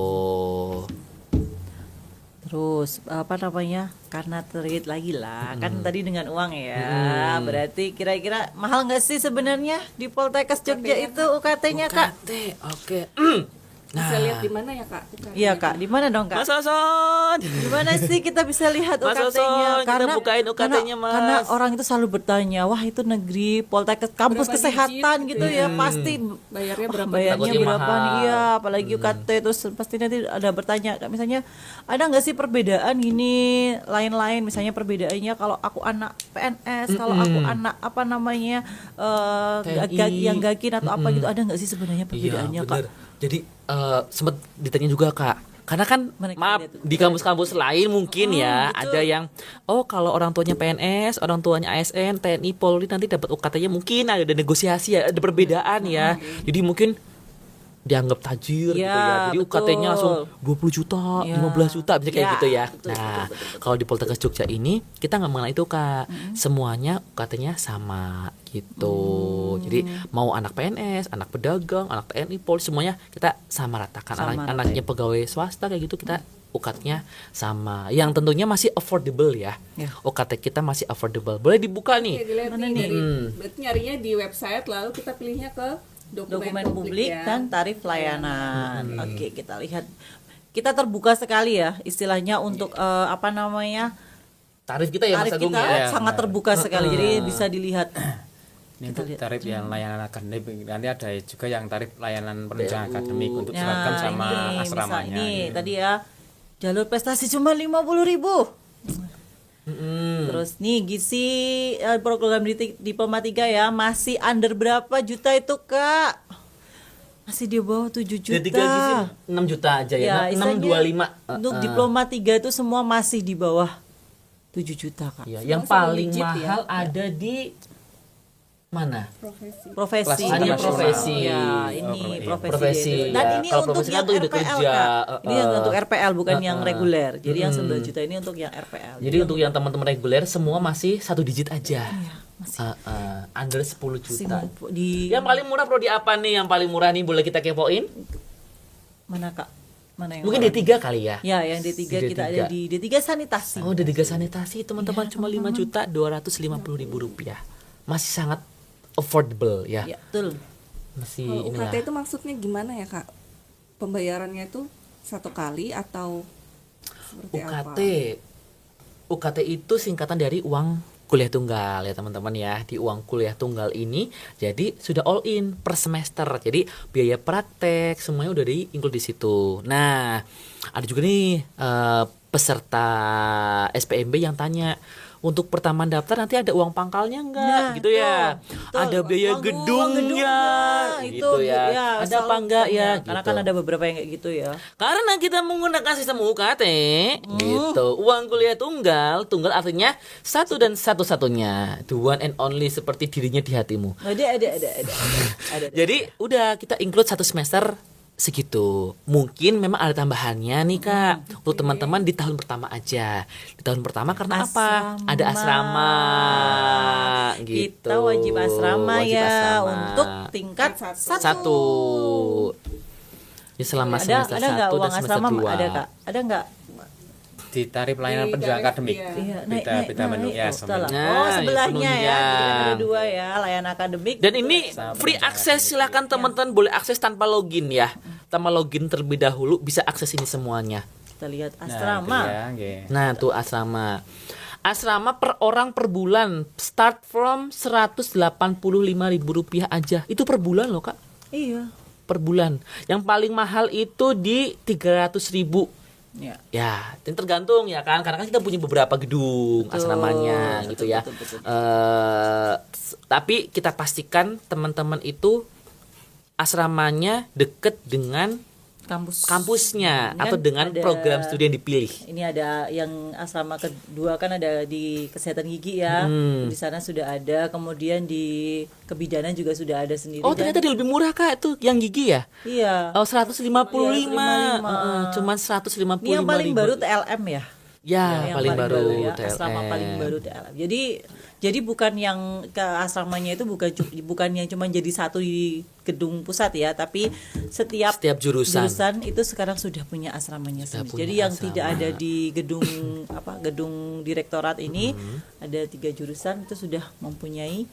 terus apa namanya? Karena terkait lagi lah, kan tadi dengan uang ya. Berarti kira-kira mahal nggak sih sebenarnya di Poltekkes Jogja itu UKT-nya Kak? UKT, oke. Bisa lihat di mana ya Kak? Iya Kak, di mana dong Kak? Mas Oson. Gimana sih kita bisa lihat Mas UKT-nya? Oson, kita bukain UKT-nya, Mas. Karena orang itu selalu bertanya, wah itu negeri Poltekkes kampus Berapa kesehatan digit? gitu ya, pasti Bayarnya wah, berapa? bayarnya Takutnya berapa mahal. nih? Iya, apalagi UKT terus pasti nanti ada bertanya, misalnya ada nggak sih perbedaan gini lain-lain? Misalnya perbedaannya kalau aku anak PNS, kalau aku anak apa namanya TNI. yang gakin atau apa gitu, ada nggak sih sebenarnya perbedaannya Iya, Kak? bener. Jadi sempat ditanya juga Kak, karena kan Mana kita maaf lihat tuh? di kampus-kampus lain mungkin ya betul. ada yang kalau orang tuanya PNS, orang tuanya ASN, TNI, Polri nanti dapat UKT-nya mungkin ada negosiasi ya, ada perbedaan ya. Jadi mungkin dianggap tajir gitu Ya, ya. Jadi betul. UKT-nya langsung 20 juta, Ya. 15 juta bisa kayak Ya, gitu ya. betul, Nah, betul. kalau di Poltekkes Jogja ini kita nggak mengenal itu Kak. Semuanya UKT-nya sama gitu. Jadi mau anak PNS, anak pedagang, anak TNI, Polri semuanya kita sama ratakan. Sama Anaknya pegawai swasta kayak gitu kita UKT-nya sama. Yang tentunya masih affordable ya. Ya. UKT kita masih affordable. Boleh dibuka Oke, nih. dilihat Mana nih nih? dari berarti nyarinya di website, lalu kita pilihnya ke Dokumen publik ya. dan tarif layanan. Oke, kita lihat. Kita terbuka sekali ya istilahnya untuk apa namanya? Tarif kita ya Mas Tarif Agung kita ya. sangat terbuka sekali. Jadi bisa dilihat. Ini untuk tarif yang layanan akademik, nanti ada juga yang tarif layanan penunjang akademik untuk seragam sama ini, asramanya. misal ini gitu. tadi ya jalur prestasi cuma 50.000. Terus nih gizi program Diploma 3 ya masih under berapa juta itu Kak? Masih di bawah 7 juta. Dari 3 gizi 6 juta aja ya. istilahnya 625. Untuk Diploma 3 itu semua masih di bawah 7 juta Kak. Ya, yang Semua paling legit ya. mahal ada di mana? Profesi. Profesi. Hanya profesi. Ya, ini iya. profesi. Profesi, Dan ya. ini Kalau untuk profesi kan yang tuh udah RPL kerja. Kak. Ini yang untuk RPL bukan yang reguler. Jadi yang 9 juta ini untuk yang RPL. Jadi untuk yang teman-teman reguler semua masih 1 digit aja. Iya, masih Under 10 masih juta. di Yang paling murah prodi apa nih? Yang paling murah nih boleh kita kepoin? mana Kak? Mana yang Mungkin mana? D3 kali ya. Ya, yang D3 Di kita D3. ada di D3 sanitasi. Oh, D3 sanitasi teman-teman cuma 5.250.000 rupiah. Masih sangat affordable ya. Ya, betul. Masih Kalau inilah. UKT itu maksudnya gimana ya kak? Pembayarannya itu satu kali atau seperti UKT. apa? UKT itu singkatan dari uang kuliah tunggal ya teman-teman ya. Di uang kuliah tunggal ini jadi sudah all in per semester. Jadi biaya praktek semuanya udah di-include di situ. Nah, ada juga nih peserta SPMB yang tanya, untuk pertama daftar nanti ada uang pangkalnya enggak Nah, gitu ya. betul. Ada biaya Uang gedungnya itu gitu ya. Ada selalu apa enggak ya ditanya. Karena gitu. kan ada beberapa yang kayak gitu ya. Karena kita menggunakan sistem UKT gitu. Uang kuliah tunggal, tunggal artinya satu dan satu-satunya, the one and only seperti dirinya di hatimu. Ada. Jadi udah kita include satu semester segitu. Mungkin memang ada tambahannya nih Kak. Untuk teman-teman di tahun pertama aja. Di tahun pertama karena apa? Asrama. Ada asrama gitu. Kita wajib asrama Wajib ya asrama. untuk tingkat satu. Ya selama semester ada nggak 1 dan uang semester asrama 2. ada Kak? Ada nggak? Di tarif layanan Di pendidikan tarif, akademik. iya. Iya, Beda menu ya setelah. sama. Nah, Oh, sebelahnya yang ya. Jadi kan penuhnya. ada dua ya, layanan akademik. Dan ini Sama free pendidikan akses, silakan teman-teman boleh akses tanpa login ya. Tanpa login terlebih dahulu bisa akses ini semuanya. Kita lihat Nah, asrama. itu ya, nggih. Nah, tuh asrama. Asrama per orang per bulan start from Rp185.000 aja. Itu per bulan loh, Kak. Iya. Per bulan. Yang paling mahal itu di 300.000. Ya. Ya, dan tergantung ya kan, karena kan kita punya beberapa gedung Betul, asramanya gitu ya. betul. Tapi kita pastikan teman-teman itu asramanya deket dengan kampusnya Ini atau kan dengan ada- program studi yang dipilih. Ini ada yang asrama kedua kan ada di kesehatan gigi ya. Di sana sudah ada, kemudian di kebidanan juga sudah ada sendiri. Oh, kan? ternyata dia lebih murah Kak itu yang gigi ya? Iya. Oh, 155. Iya, Cuman 155. Ini yang paling baru TLM ya. Ya, Yang paling baru ya, TLM. asrama paling baru TLM. Jadi bukan yang ke asramanya itu bukan yang cuma jadi satu di gedung pusat ya, tapi setiap jurusan itu sekarang sudah punya asramanya Sudah sendiri. punya Jadi yang asrama. tidak ada di gedung direktorat ini ada 3 jurusan itu sudah mempunyai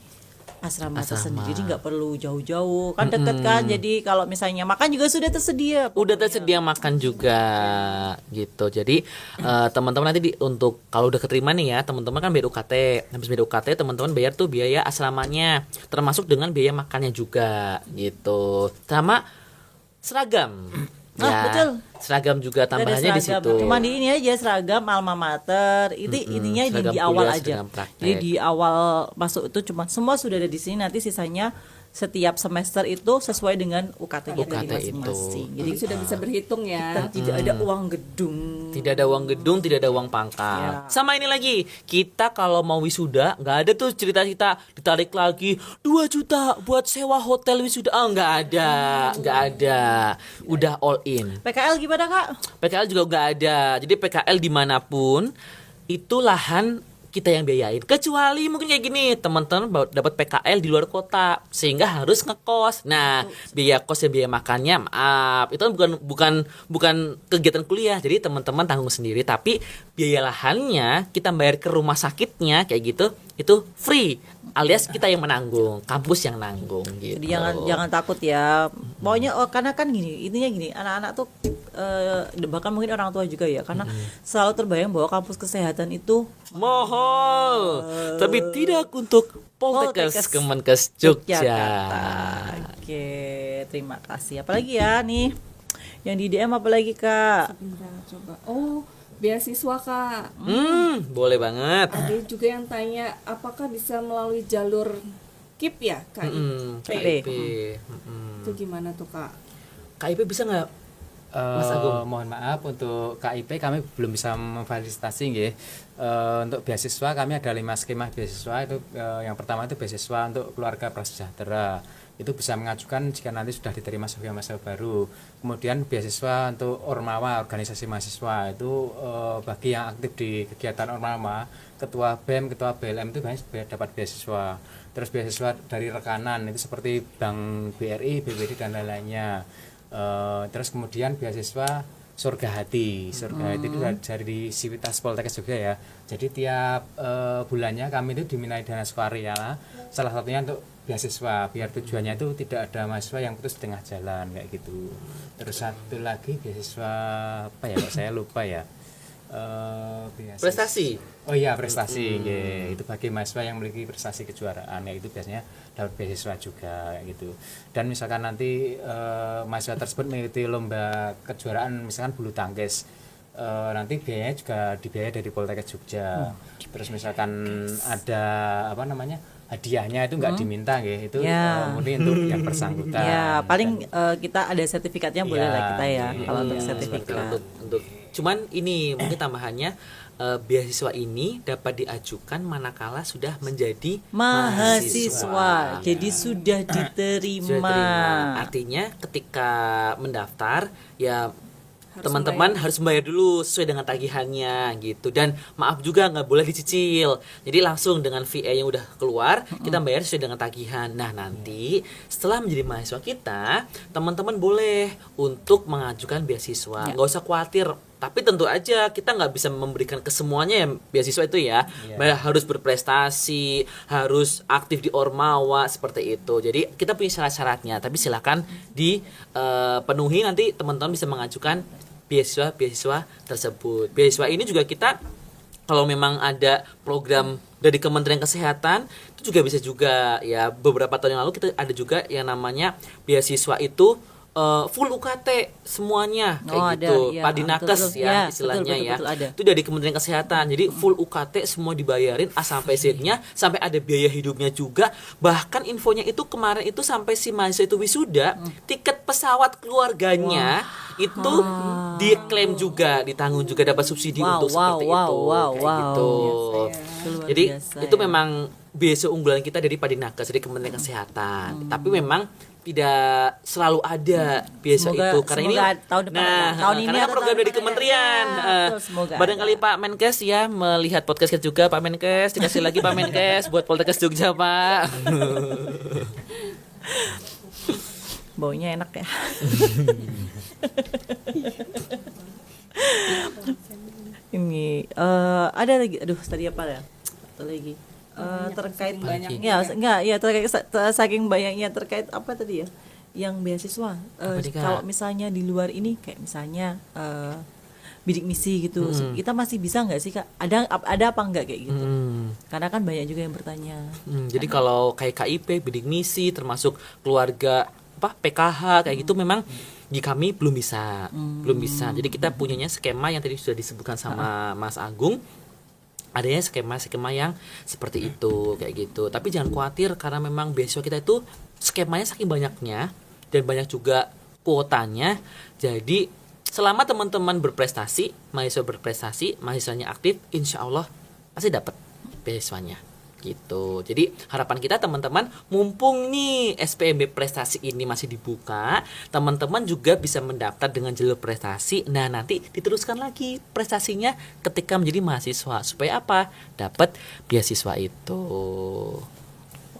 asrama tersendiri. Jadi nggak perlu jauh-jauh, kan deket kan. Jadi kalau misalnya makan juga sudah tersedia. Udah tersedia makan juga gitu. Jadi teman-teman nanti untuk kalau udah keterima nih ya, teman-teman kan bayar UKT. Habis bayar UKT teman-teman bayar tuh biaya asramanya, termasuk dengan biaya makannya juga gitu. Sama seragam. Betul. Seragam juga Kita ada tambahannya di seragam. situ. Cuma di ini aja seragam alma mater. Itu intinya seragam di awal kuliah, aja. seragam praktek. Jadi di awal masuk itu cuma semua sudah ada di sini. Nanti sisanya setiap semester itu sesuai dengan UKT-nya dari UKT masing-masing. itu. Jadi Jadi sudah bisa berhitung ya. kita tidak ada uang gedung. Tidak ada uang gedung, tidak ada uang pangkal. Ya. Sama ini lagi, kita kalau mau wisuda nggak ada tuh cerita-cerita ditarik lagi 2 juta buat sewa hotel wisuda. Oh, nggak ada. Udah all in. PKL gimana Kak? PKL juga nggak ada. Jadi PKL dimanapun itu lahan kita yang biayain. Kecuali mungkin kayak gini, teman-teman dapat PKL di luar kota sehingga harus ngekos. Nah, biaya kos dan biaya makannya maaf, itu kan bukan kegiatan kuliah. Jadi teman-teman tanggung sendiri, tapi biaya lahannya kita bayar ke rumah sakitnya kayak gitu, itu free. Alias kita yang menanggung, kampus yang nanggung gitu. Jadi jangan takut ya. Pokoknya karena kan intinya gini, anak-anak tuh bahkan mungkin orang tua juga ya, karena selalu terbayang bahwa kampus kesehatan itu Mohol, tapi tidak untuk Poltekkes Kemenkes Yogyakarta. Oke, terima kasih. Apalagi ya nih yang di DM apalagi Kak? Bentar, coba. Oh, beasiswa kak. Boleh banget. Ada juga yang tanya apakah bisa melalui jalur KIP ya kak? KIP. Itu gimana tuh kak? KIP bisa nggak? Mas Agung. Mohon maaf untuk KIP kami belum bisa memfasilitasi nggih. Untuk beasiswa kami ada 5 skema beasiswa itu yang pertama itu beasiswa untuk keluarga prasejahtera. Itu bisa mengajukan jika nanti sudah diterima sebagai mahasiswa baru. Kemudian beasiswa untuk Ormawa, organisasi mahasiswa itu bagi yang aktif di kegiatan Ormawa, ketua BEM, ketua BLM itu banyak dapat beasiswa. Terus beasiswa dari rekanan itu seperti Bank BRI, BPD dan lain-lainnya. Terus kemudian beasiswa Surga Hati. Surga Hati itu dari Sivitas Poltekkes juga ya. Jadi tiap bulannya kami itu dimintai dana sukarela, salah satunya untuk beasiswa, biar tujuannya itu tidak ada mahasiswa yang putus tengah jalan kayak gitu. Terus satu lagi beasiswa apa ya, kok saya lupa ya. Prestasi. Oh iya, prestasi. Nggih. Itu bagi mahasiswa yang memiliki prestasi kejuaraan, ya itu biasanya dapat beasiswa juga kayak gitu. Dan misalkan nanti mahasiswa tersebut mengikuti lomba kejuaraan misalkan bulu tangkis, nanti biayanya juga dibiayai dari Poltekkes Jogja. Terus misalkan ada apa namanya, hadiahnya itu nggak diminta gitu, itu murni untuk yang bersangkutan. Ya, paling kita ada sertifikatnya boleh lah kita ya, kalau untuk sertifikat. Untuk cuman ini mungkin tambahannya, beasiswa ini dapat diajukan manakala sudah menjadi mahasiswa. Jadi sudah diterima. Artinya ketika mendaftar ya teman-teman harus membayar dulu sesuai dengan tagihannya gitu, dan maaf juga nggak boleh dicicil, jadi langsung dengan VA yang udah keluar kita bayar sesuai dengan tagihan. Nah nanti setelah menjadi mahasiswa kita, teman-teman boleh untuk mengajukan beasiswa, nggak usah khawatir. Tapi tentu aja kita nggak bisa memberikan ke semuanya yang beasiswa itu ya. Harus berprestasi, harus aktif di Ormawa seperti itu. Jadi kita punya syarat-syaratnya. Tapi silakan dipenuhi, nanti teman-teman bisa mengajukan beasiswa tersebut. Beasiswa ini juga kita kalau memang ada program dari Kementerian Kesehatan itu juga bisa juga ya. Beberapa tahun yang lalu kita ada juga yang namanya beasiswa itu full UKT semuanya kayak gitu, ada, Padinakes ya istilahnya betul, itu dari Kementerian Kesehatan. Jadi full UKT semua dibayarin A sampai Z-nya, sampai ada biaya hidupnya juga. Bahkan infonya itu kemarin itu sampai si mahasiswa itu wisuda, tiket pesawat keluarganya itu diklaim juga, ditanggung juga, dapat subsidi untuk seperti itu kayak gitu. Jadi itu memang beasiswa unggulan kita dari Padinakes, dari Kementerian Kesehatan. Tapi memang tidak selalu ada beasiswa itu karena ini tahun depan, tahun ini karena program dari kementerian. Barangkali Pak Menkes ya melihat podcast kita juga, Pak Menkes, dikasih lagi Pak Menkes buat Poltekkes Jogja, Pak. Baunya enak ya. Ini ada lagi, aduh tadi apa ya? Satu lagi. Terkait banyaknya terkait saking banyaknya, terkait apa tadi ya yang beasiswa, kalau misalnya di luar ini kayak misalnya bidik misi gitu, kita masih bisa nggak sih Kak, ada apa enggak kayak gitu, karena kan banyak juga yang bertanya. Jadi kalau kayak KIP, bidik misi termasuk keluarga apa PKH kayak gitu memang di kami belum bisa. Jadi kita punyanya skema yang tadi sudah disebutkan sama Mas Agung, adanya skema yang seperti itu kayak gitu. Tapi jangan khawatir karena memang beasiswa kita itu skemanya saking banyaknya dan banyak juga kuotanya. Jadi selama teman-teman berprestasi, mahasiswa berprestasi, mahasiswanya aktif, insya Allah pasti dapat beasiswanya gitu. Jadi harapan kita teman-teman, mumpung nih SPMB prestasi ini masih dibuka, teman-teman juga bisa mendaftar dengan jalur prestasi. Nah nanti diteruskan lagi prestasinya ketika menjadi mahasiswa, supaya apa? Dapat beasiswa itu.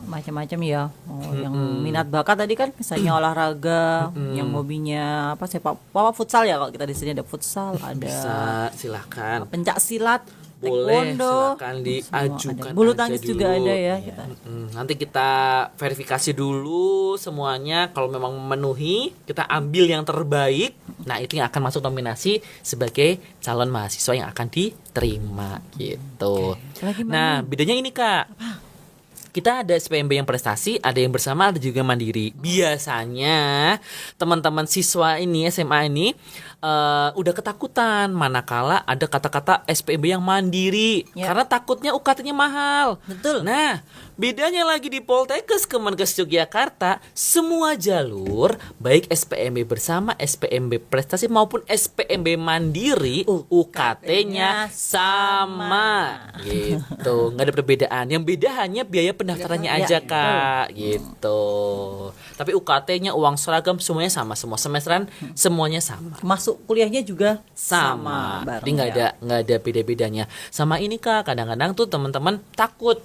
Macam-macam ya. Yang minat bakat tadi kan misalnya olahraga, yang hobinya apa, sepak futsal ya, kalau kita di sini ada futsal, ada bisa, silahkan. Pencak silat, boleh, taekwondo, silakan diajukan. bulu tangkis dulu. juga ada ya kita. Nanti kita verifikasi dulu semuanya. Kalau memang memenuhi, kita ambil yang terbaik. Nah itu yang akan masuk nominasi sebagai calon mahasiswa yang akan diterima gitu. Nah bedanya ini Kak, kita ada SPMB yang prestasi, ada yang bersama, ada juga mandiri. Biasanya teman-teman siswa ini, SMA ini udah ketakutan manakala ada kata-kata SPMB yang mandiri, karena takutnya UKT-nya mahal. Betul. Nah, bedanya lagi di Poltekkes Kemenkes Yogyakarta, semua jalur baik SPMB bersama, SPMB prestasi maupun SPMB mandiri, UKT-nya sama. Gitu. Nggak ada perbedaan. Yang beda hanya biaya pendaftarannya aja Kak, gitu. Tapi UKT-nya, uang seragam semuanya sama, semua semesteran semuanya sama. Masuk kuliahnya juga sama. bareng. Jadi nggak ada beda-bedanya. Sama ini Kak, kadang-kadang tuh teman-teman takut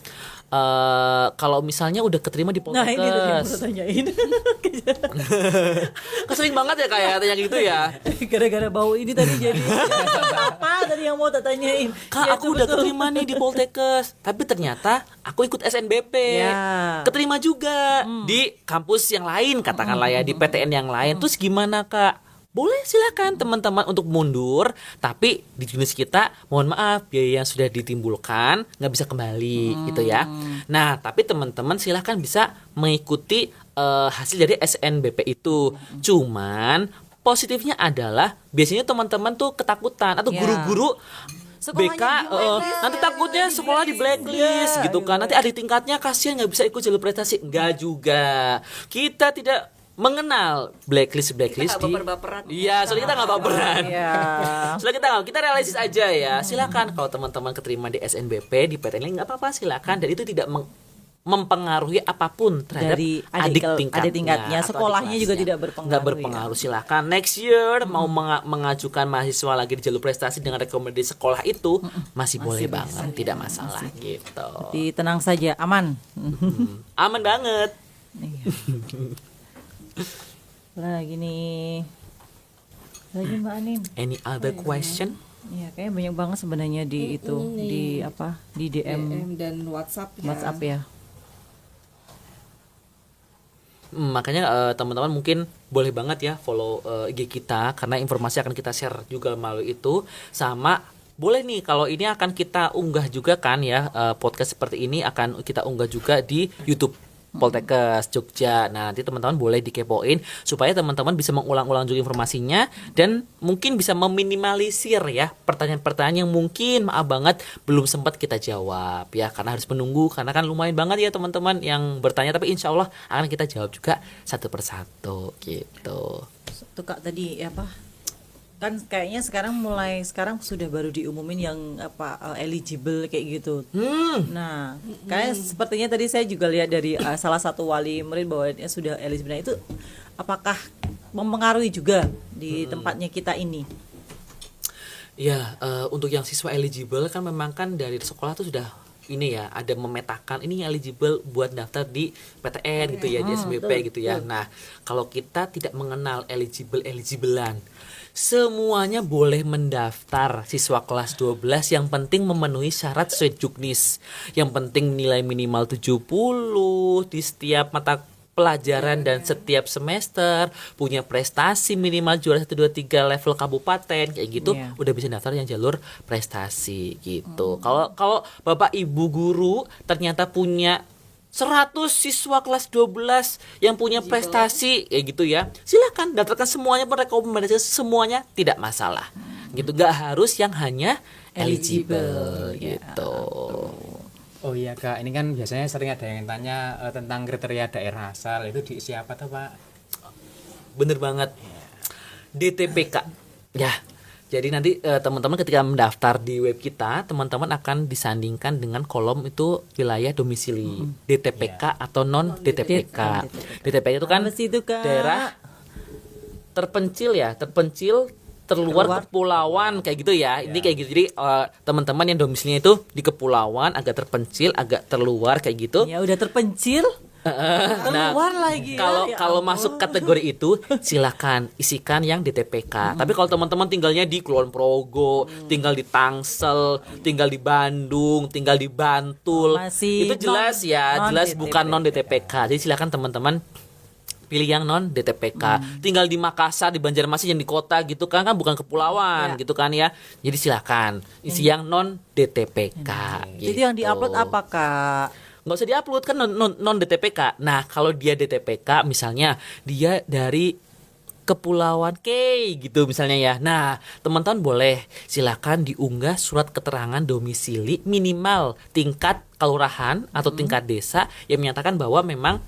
kalau misalnya udah keterima di Nah ini tadi yang mau Poltekkes. saya tanyain. Sering banget ya kayak tanya gitu ya. Gara-gara bau ini tadi jadi apa tadi yang mau tak tanyain? Kak, Ya, aku itu udah betul. keterima nih di Poltekkes, tapi ternyata aku ikut SNBP. Ya. Keterima juga di kampus yang lain, katakanlah ya, di PTN yang lain. Terus gimana, Kak? Boleh, silakan teman-teman untuk mundur, tapi di jenis kita mohon maaf biaya yang sudah ditimbulkan nggak bisa kembali gitu ya. Nah, tapi teman-teman silakan bisa mengikuti hasil dari SNBP itu. Cuman positifnya adalah biasanya teman-teman tuh ketakutan atau Ya. guru-guru Sekolahnya BK di blacklist. nanti takutnya sekolah di blacklist gitu kan, nanti adik tingkatnya kasihan nggak bisa ikut jalur prestasi. Enggak juga, kita tidak mengenal blacklist Kita nggak di baper-baperan. iya, soalnya kita nggak baperan. Iya. Soalnya kita realistis aja ya. Silakan kalau teman-teman keterima di SNBP di PTN nggak apa-apa, silakan, dan itu tidak mempengaruhi apapun terhadap Dari adik tingkatnya tingkatnya, atau sekolahnya adik juga kelasnya. tidak berpengaruh, Nggak berpengaruh. Silakan next year mau mengajukan mahasiswa lagi di jalur prestasi dengan rekomendasi sekolah itu masih boleh banget, tidak masalah gitu. Jadi tenang saja, aman. Aman banget. Iya. Lagi nih. Lagi Mbak Anin. Any other question? Iya, kayaknya banyak banget sebenarnya di itu, di apa? Di DM DM dan WhatsApp ya. WhatsApp ya. Makanya teman-teman mungkin boleh banget ya follow IG kita, karena informasi akan kita share juga melalui itu. Sama boleh nih kalau ini akan kita unggah juga kan ya, podcast seperti ini akan kita unggah juga di YouTube Poltekkes Jogja. Nah, nanti teman-teman boleh dikepoin supaya teman-teman bisa mengulang-ulang juga informasinya dan mungkin bisa meminimalisir ya pertanyaan-pertanyaan yang mungkin maaf banget belum sempat kita jawab ya, karena harus menunggu, karena kan lumayan banget ya teman-teman yang bertanya, tapi insya Allah akan kita jawab juga satu persatu gitu. Tuh Kak tadi apa? Kan kayaknya sekarang sudah baru diumumin yang apa eligible kayak gitu. Nah, kayak sepertinya tadi saya juga lihat dari salah satu wali murid bahwa dia sudah eligible. Nah, itu apakah mempengaruhi juga di tempatnya kita ini? Ya, untuk yang siswa eligible kan memang kan dari sekolah tuh sudah ini ya, ada memetakan ini yang eligible buat daftar di PTN gitu ya, di SBP gitu ya. Nah, kalau kita tidak mengenal eligibelan, semuanya boleh mendaftar siswa kelas 12, yang penting memenuhi syarat sesuai Juknis. Yang penting nilai minimal 70 di setiap mata pelajaran dan setiap semester, punya prestasi minimal juara 1 2 3 level kabupaten kayak gitu, udah bisa daftar yang jalur prestasi gitu. Kalau Bapak Ibu guru ternyata punya 100 siswa kelas 12 yang punya prestasi kayak gitu ya, silakan daftarkan semuanya, merekomendasikan semuanya, tidak masalah gitu. Gak harus yang hanya eligible gitu. Oh iya Kak, ini kan biasanya sering ada yang tanya tentang kriteria daerah asal, itu diisi apa tuh Pak? Bener banget. DTPK ya. Jadi nanti teman-teman ketika mendaftar di web kita, teman-teman akan disandingkan dengan kolom itu wilayah domisili, DTPK atau non DTPK. DTPK itu kan Apa sih itu, Kak? daerah terpencil ya, terluar kepulauan kayak gitu ya. Ini kayak gitu. Jadi teman-teman yang domisilinya itu di kepulauan, agak terpencil, agak terluar kayak gitu. Ya udah terpencil. Keluar lagi ya, Kalau ya kalau ampun. masuk kategori itu silakan isikan yang DTPK. Tapi kalau teman-teman tinggalnya di Kulon Progo, tinggal di Tangsel, tinggal di Bandung, tinggal di Bantul, Masih itu jelas ya, jelas non-DTPK. bukan non DTPK. Jadi silakan teman-teman pilih yang non DTPK. Tinggal di Makassar, di Banjarmasin, yang di kota gitu kan bukan kepulauan gitu kan ya. Jadi silakan isi yang non DTPK. Gitu. Jadi yang diupload apa Kak? Nggak usah diupload kan non DTPK. Nah kalau dia DTPK misalnya dia dari Kepulauan K gitu misalnya ya. Nah teman-teman boleh silakan diunggah surat keterangan domisili minimal tingkat kelurahan atau tingkat desa yang menyatakan bahwa memang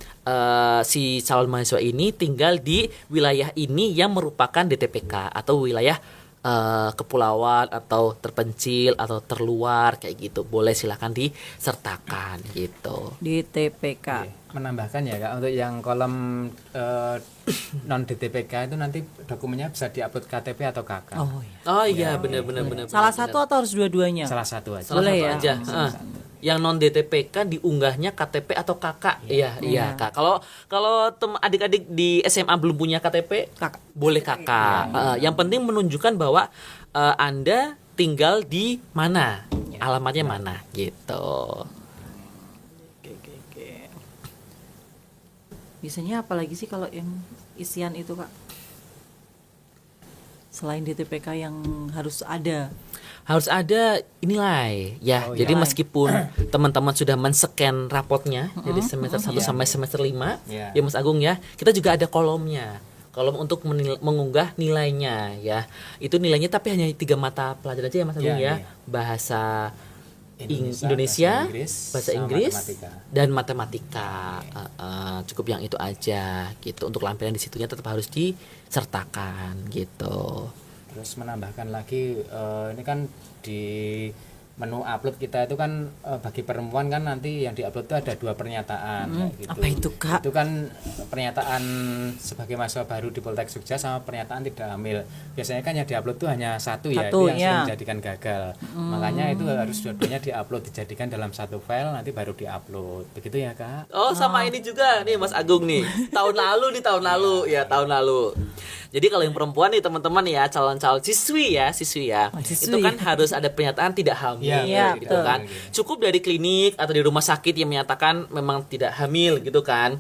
si calon mahasiswa ini tinggal di wilayah ini yang merupakan DTPK atau wilayah kepulauan atau terpencil atau terluar kayak gitu. Boleh silakan disertakan gitu. Di TPK. Menambahkan ya Kak, untuk yang kolom non DTPK itu nanti dokumennya bisa diupload KTP atau KK. Oh iya. Oh iya benar. Salah satu atau harus dua-duanya? Salah satu aja. Salah Boleh satu ya? aja. yang non DTPK diunggahnya KTP atau KK. Iya, Kak. Kalau adik-adik di SMA belum punya KTP, Kakak. boleh KK. Yang penting menunjukkan bahwa Anda tinggal di mana, alamatnya mana gitu. Oke. Biasanya apalagi sih kalau yang isian itu, Kak? Selain DTPK yang harus ada. Harus ada nilai ya. Jadi meskipun teman-teman sudah men-scan rapotnya dari semester 1 sampai semester 5, ya Mas Agung ya, kita juga ada kolomnya. Kolom untuk mengunggah nilainya ya. Itu nilainya tapi hanya 3 mata pelajaran aja ya Mas Agung ya. Bahasa Indonesia, bahasa Inggris dan matematika. Cukup yang itu aja gitu. Untuk lampiran di situnya tetap harus disertakan gitu. Terus menambahkan lagi ini kan di menu upload kita itu kan bagi perempuan kan nanti yang diupload itu ada 2 pernyataan gitu. Apa itu, Kak? Itu kan pernyataan sebagai mahasiswa baru di Poltek Jogja sama pernyataan tidak hamil. Biasanya kan yang diupload itu hanya satu ya, itu yang sering menjadikan gagal. Makanya itu harus dua-duanya diupload, dijadikan dalam satu file, nanti baru diupload. Begitu ya, Kak? Oh, sama ini juga nih Mas Agung nih. Tahun lalu. Jadi kalau yang perempuan nih teman-teman ya, calon-calon siswi ya. Itu kan harus ada pernyataan tidak hamil gitu betul. kan. Cukup dari klinik atau di rumah sakit yang menyatakan memang tidak hamil gitu kan.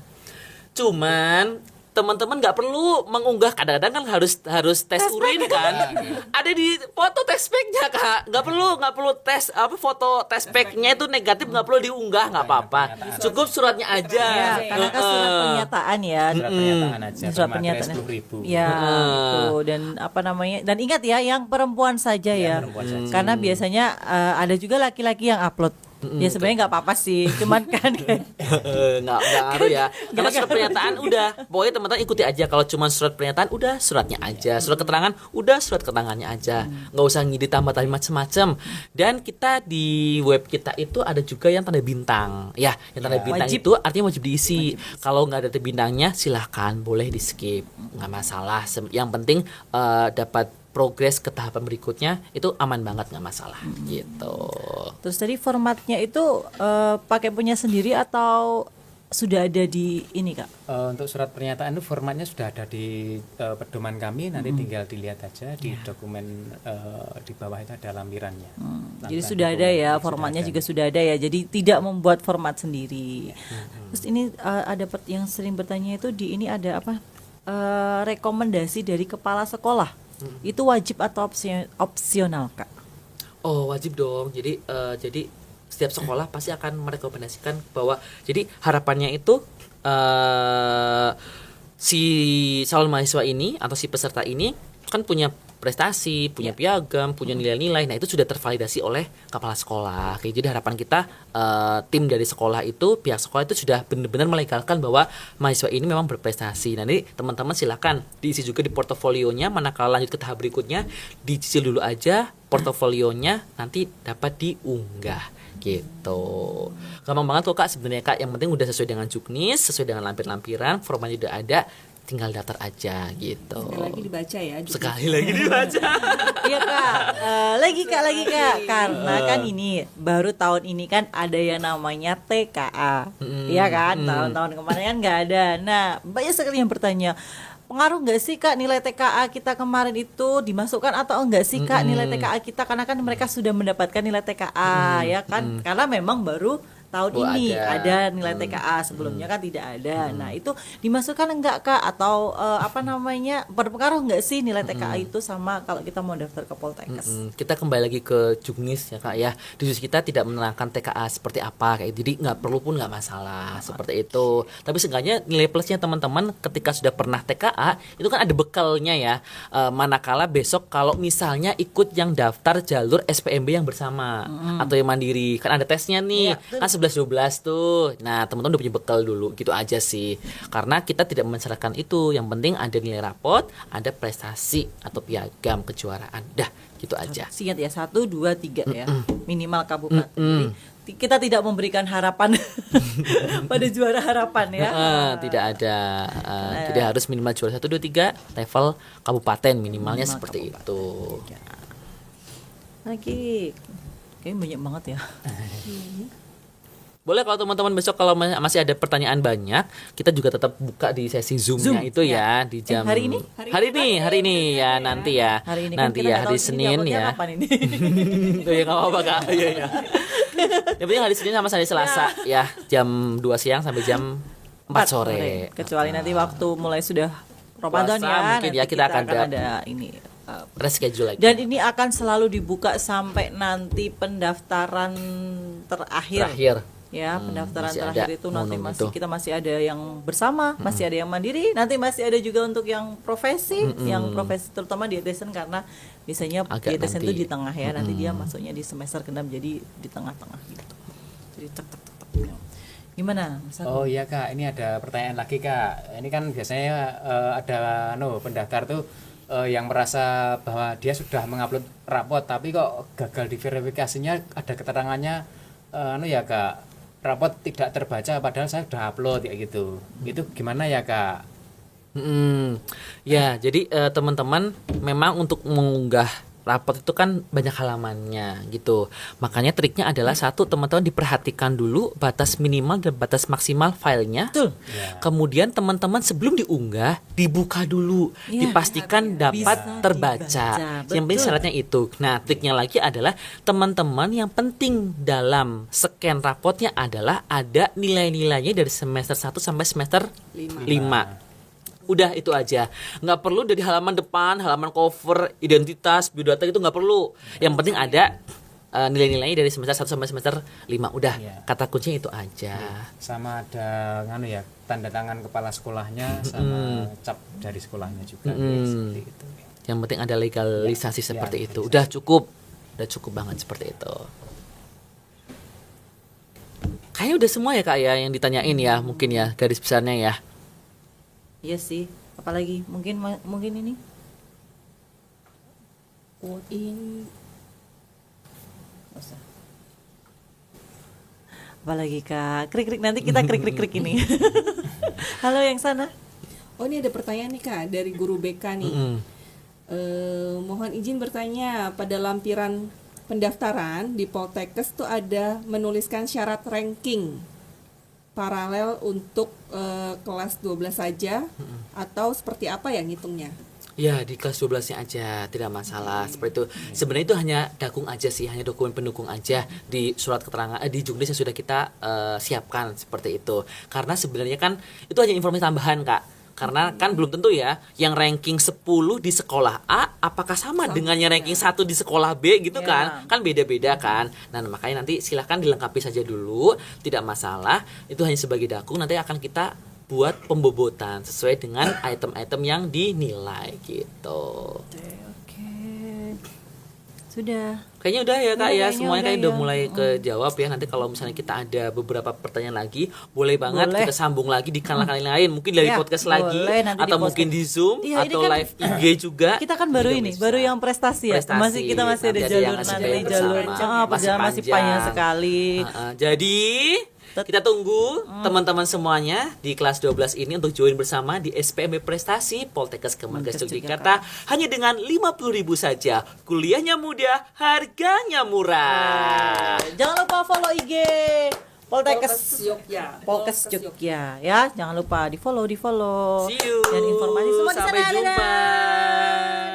Cuman teman-teman nggak perlu mengunggah, kadang-kadang kan harus tes urin kan. Ada di foto tes packnya Kak, nggak perlu tes foto tes packnya itu negatif, nggak perlu diunggah, nggak apa-apa, cukup suratnya aja. Karena kan surat pernyataan ya. Surat pernyataan aja. Surat pernyataan 10.000. Ya, itu. Dan apa namanya? Dan ingat ya, yang perempuan saja ya. Karena biasanya ada juga laki-laki yang upload. Ya sebenarnya nggak apa-apa sih, cuman kan nggak ngaruh ya. Kalau surat pernyataan udah, pokoknya teman-teman ikuti aja. Kalau cuma surat pernyataan udah suratnya aja, surat keterangan udah surat keterangannya aja, nggak usah ditambah macam-macam. Dan kita di web kita itu ada juga yang tanda bintang, ya. Yang tanda bintang itu artinya wajib diisi. Kalau nggak ada tanda bintangnya silahkan boleh di skip, nggak masalah. Yang penting dapat progres ke tahapan berikutnya itu aman banget, nggak masalah gitu. Terus tadi formatnya itu pakai punya sendiri atau sudah ada di ini, Kak? Untuk surat pernyataan itu formatnya sudah ada di pedoman kami, nanti tinggal dilihat aja di dokumen di bawah itu ada lampirannya. Jadi sudah ada ya, formatnya juga sudah ada ya. Jadi tidak membuat format sendiri. Terus ini ada yang sering bertanya itu di ini ada apa? Rekomendasi dari kepala sekolah. Itu wajib atau opsional, Kak? Oh, wajib dong. Jadi setiap sekolah pasti akan merekomendasikan bahwa jadi harapannya itu si calon mahasiswa ini atau si peserta ini kan punya prestasi, punya piagam, punya nilai-nilai. Nah, itu sudah tervalidasi oleh kepala sekolah. Oke, jadi harapan kita tim dari sekolah itu, pihak sekolah itu sudah benar-benar melegalkan bahwa mahasiswa ini memang berprestasi. Nanti teman-teman silakan diisi juga di portofolionya, manakala lanjut ke tahap berikutnya dicicil dulu aja portofolionya, nanti dapat diunggah gitu. Gampang banget kok Kak sebenarnya Kak, yang penting udah sesuai dengan juknis, sesuai dengan lampir-lampiran, formatnya udah ada, tinggal daftar aja gitu. Sekali lagi dibaca ya. Sekali lagi dibaca. Iya Kak, lagi Kak, karena kan ini baru tahun ini kan ada yang namanya TKA, iya kan? Tahun-tahun kemarin kan nggak ada. Nah, banyak sekali yang bertanya, pengaruh nggak sih Kak nilai TKA kita kemarin itu dimasukkan atau enggak sih Kak nilai TKA kita, karena kan mereka sudah mendapatkan nilai TKA ya kan? Karena memang baru tahun ini ada nilai TKA, sebelumnya kan tidak ada. Nah, itu dimasukkan enggak Kak, atau apa namanya, berpengaruh enggak sih nilai TKA itu sama kalau kita mau daftar ke Poltekkes? Kita kembali lagi ke juknis ya Kak ya. Di juknis kita tidak menerangkan TKA seperti apa kayak, jadi nggak perlu pun nggak masalah seperti itu. Tapi seenggaknya nilai plusnya teman-teman ketika sudah pernah TKA itu kan ada bekalnya ya. Manakala besok kalau misalnya ikut yang daftar jalur SPMB yang bersama atau yang mandiri, kan ada tesnya nih. Kan 11-12 tuh. Nah, teman-teman udah punya bekal dulu gitu aja sih. Karena kita tidak mensyaratkan itu. Yang penting ada nilai rapot, ada prestasi atau piagam kejuaraan. Dah, gitu aja. Ingat ya, 1, 2, 3 ya. Minimal kabupaten. Jadi kita tidak memberikan harapan pada juara harapan ya. Tidak ada. Jadi harus minimal juara 1, 2, 3 level kabupaten minimalnya seperti itu. Lagi kayaknya banyak banget ya. Boleh kalau teman-teman besok kalau masih ada pertanyaan banyak, kita juga tetap buka di sesi Zoom-nya Zoom, itu ya di jam hari ini? Hari ini ya nanti ya. Hari ini kan Nanti kita ya nggak hari tahu ini Senin dapatnya ya. kapan ini. Oh ya enggak apa-apa Kak. Iya iya. Yang penting hari Senin sama hari Selasa ya, jam 2 siang sampai jam 4 sore. Kecuali nanti waktu mulai sudah Ramadan Puasa ya, mungkin nanti ya, kita akan ada ini. Reschedule lagi. Dan ini akan selalu dibuka sampai nanti pendaftaran terakhir. Ya, pendaftaran masih terakhir ada itu nanti momen masih itu. kita masih ada yang bersama, masih ada yang mandiri, nanti masih ada juga untuk yang profesi, terutama dietitian karena biasanya Agak dietitian nanti. itu di tengah ya, nanti dia masuknya di semester ke-6 jadi di tengah-tengah gitu. Jadi tek. Gimana? Mas Agung? Oh iya Kak, ini ada pertanyaan lagi Kak. Ini kan biasanya ada pendaftar tuh yang merasa bahwa dia sudah mengupload rapot tapi kok gagal diverifikasinya, ada keterangannya ya Kak, rapot tidak terbaca padahal saya sudah upload ya gitu. Itu gimana ya Kak? Ya, jadi teman-teman memang untuk mengunggah rapot itu kan banyak halamannya gitu. Makanya triknya adalah satu, teman-teman diperhatikan dulu batas minimal dan batas maksimal filenya. Betul. Kemudian teman-teman sebelum diunggah dibuka dulu, Iya. dipastikan dapat Bisa terbaca. dibaca, Yang penting betul. syaratnya itu. Nah, triknya lagi adalah teman-teman yang penting dalam scan rapotnya adalah ada nilai-nilainya dari semester 1 sampai semester 5. Udah itu aja, nggak perlu dari halaman depan, halaman cover, identitas, biodata itu nggak perlu. Yang penting ada nilai-nilainya dari semester 1 sampai semester 5. Udah, Iya. kata kuncinya itu aja. Sama ada ya tanda tangan kepala sekolahnya sama cap dari sekolahnya juga seperti itu. Yang penting ada legalisasi Ya, seperti ya, itu. Udah cukup banget seperti itu. Kayaknya udah semua ya Kak ya yang ditanyain ya, mungkin ya garis besarnya ya. Iya sih. Apalagi mungkin ini. Nggak usah. Apalagi Kak, krik nanti kita krik ini. Halo yang sana. Oh, ini ada pertanyaan nih Kak dari guru BK nih. Mohon izin bertanya, pada lampiran pendaftaran di Poltekkes tuh ada menuliskan syarat ranking paralel untuk kelas 12 saja atau seperti apa ya ngitungnya? Ya di kelas 12-nya aja, tidak masalah seperti itu. Sebenarnya itu hanya dakung aja sih, hanya dokumen pendukung aja di surat keterangan di juknis yang sudah kita siapkan seperti itu. Karena sebenarnya kan itu hanya informasi tambahan Kak. Karena kan belum tentu ya yang ranking 10 di sekolah A apakah sama dengan yang ranking 1 di sekolah B gitu kan. Kan beda-beda kan. Nah, makanya nanti silahkan dilengkapi saja dulu, tidak masalah. Itu hanya sebagai dakung, nanti akan kita buat pembobotan sesuai dengan item-item yang dinilai gitu. Oke. Sudah. Kayaknya udah ya Kak Udah, ya, kayaknya semuanya udah kayak udah ya. mulai kejawab ya. Nanti kalau misalnya kita ada beberapa pertanyaan lagi, boleh banget Boleh. kita sambung lagi di kanal-kanal lain, mungkin dari Ya, podcast lagi boleh, nanti di atau podcast. mungkin di Zoom Iya, ini atau kan live IG juga. Kita kan baru Juga ini, bisa. baru yang prestasi ya. Prestasi. Kita masih ada Nanti ada jalur yang nanti SBM jalur. bersama. Perjalanan masih panjang sekali. Jadi kita tunggu teman-teman semuanya di kelas 12 ini untuk join bersama di SPMB Prestasi Poltekkes Kemenkes Yogyakarta hanya dengan 50.000 saja. Kuliahnya mudah, harganya murah. Jangan lupa follow IG Poltekkes Jogja. Poltekkes Jogja ya. Jangan lupa di follow. See you. Dan informasi semua di Sampai sana. jumpa. Dadah.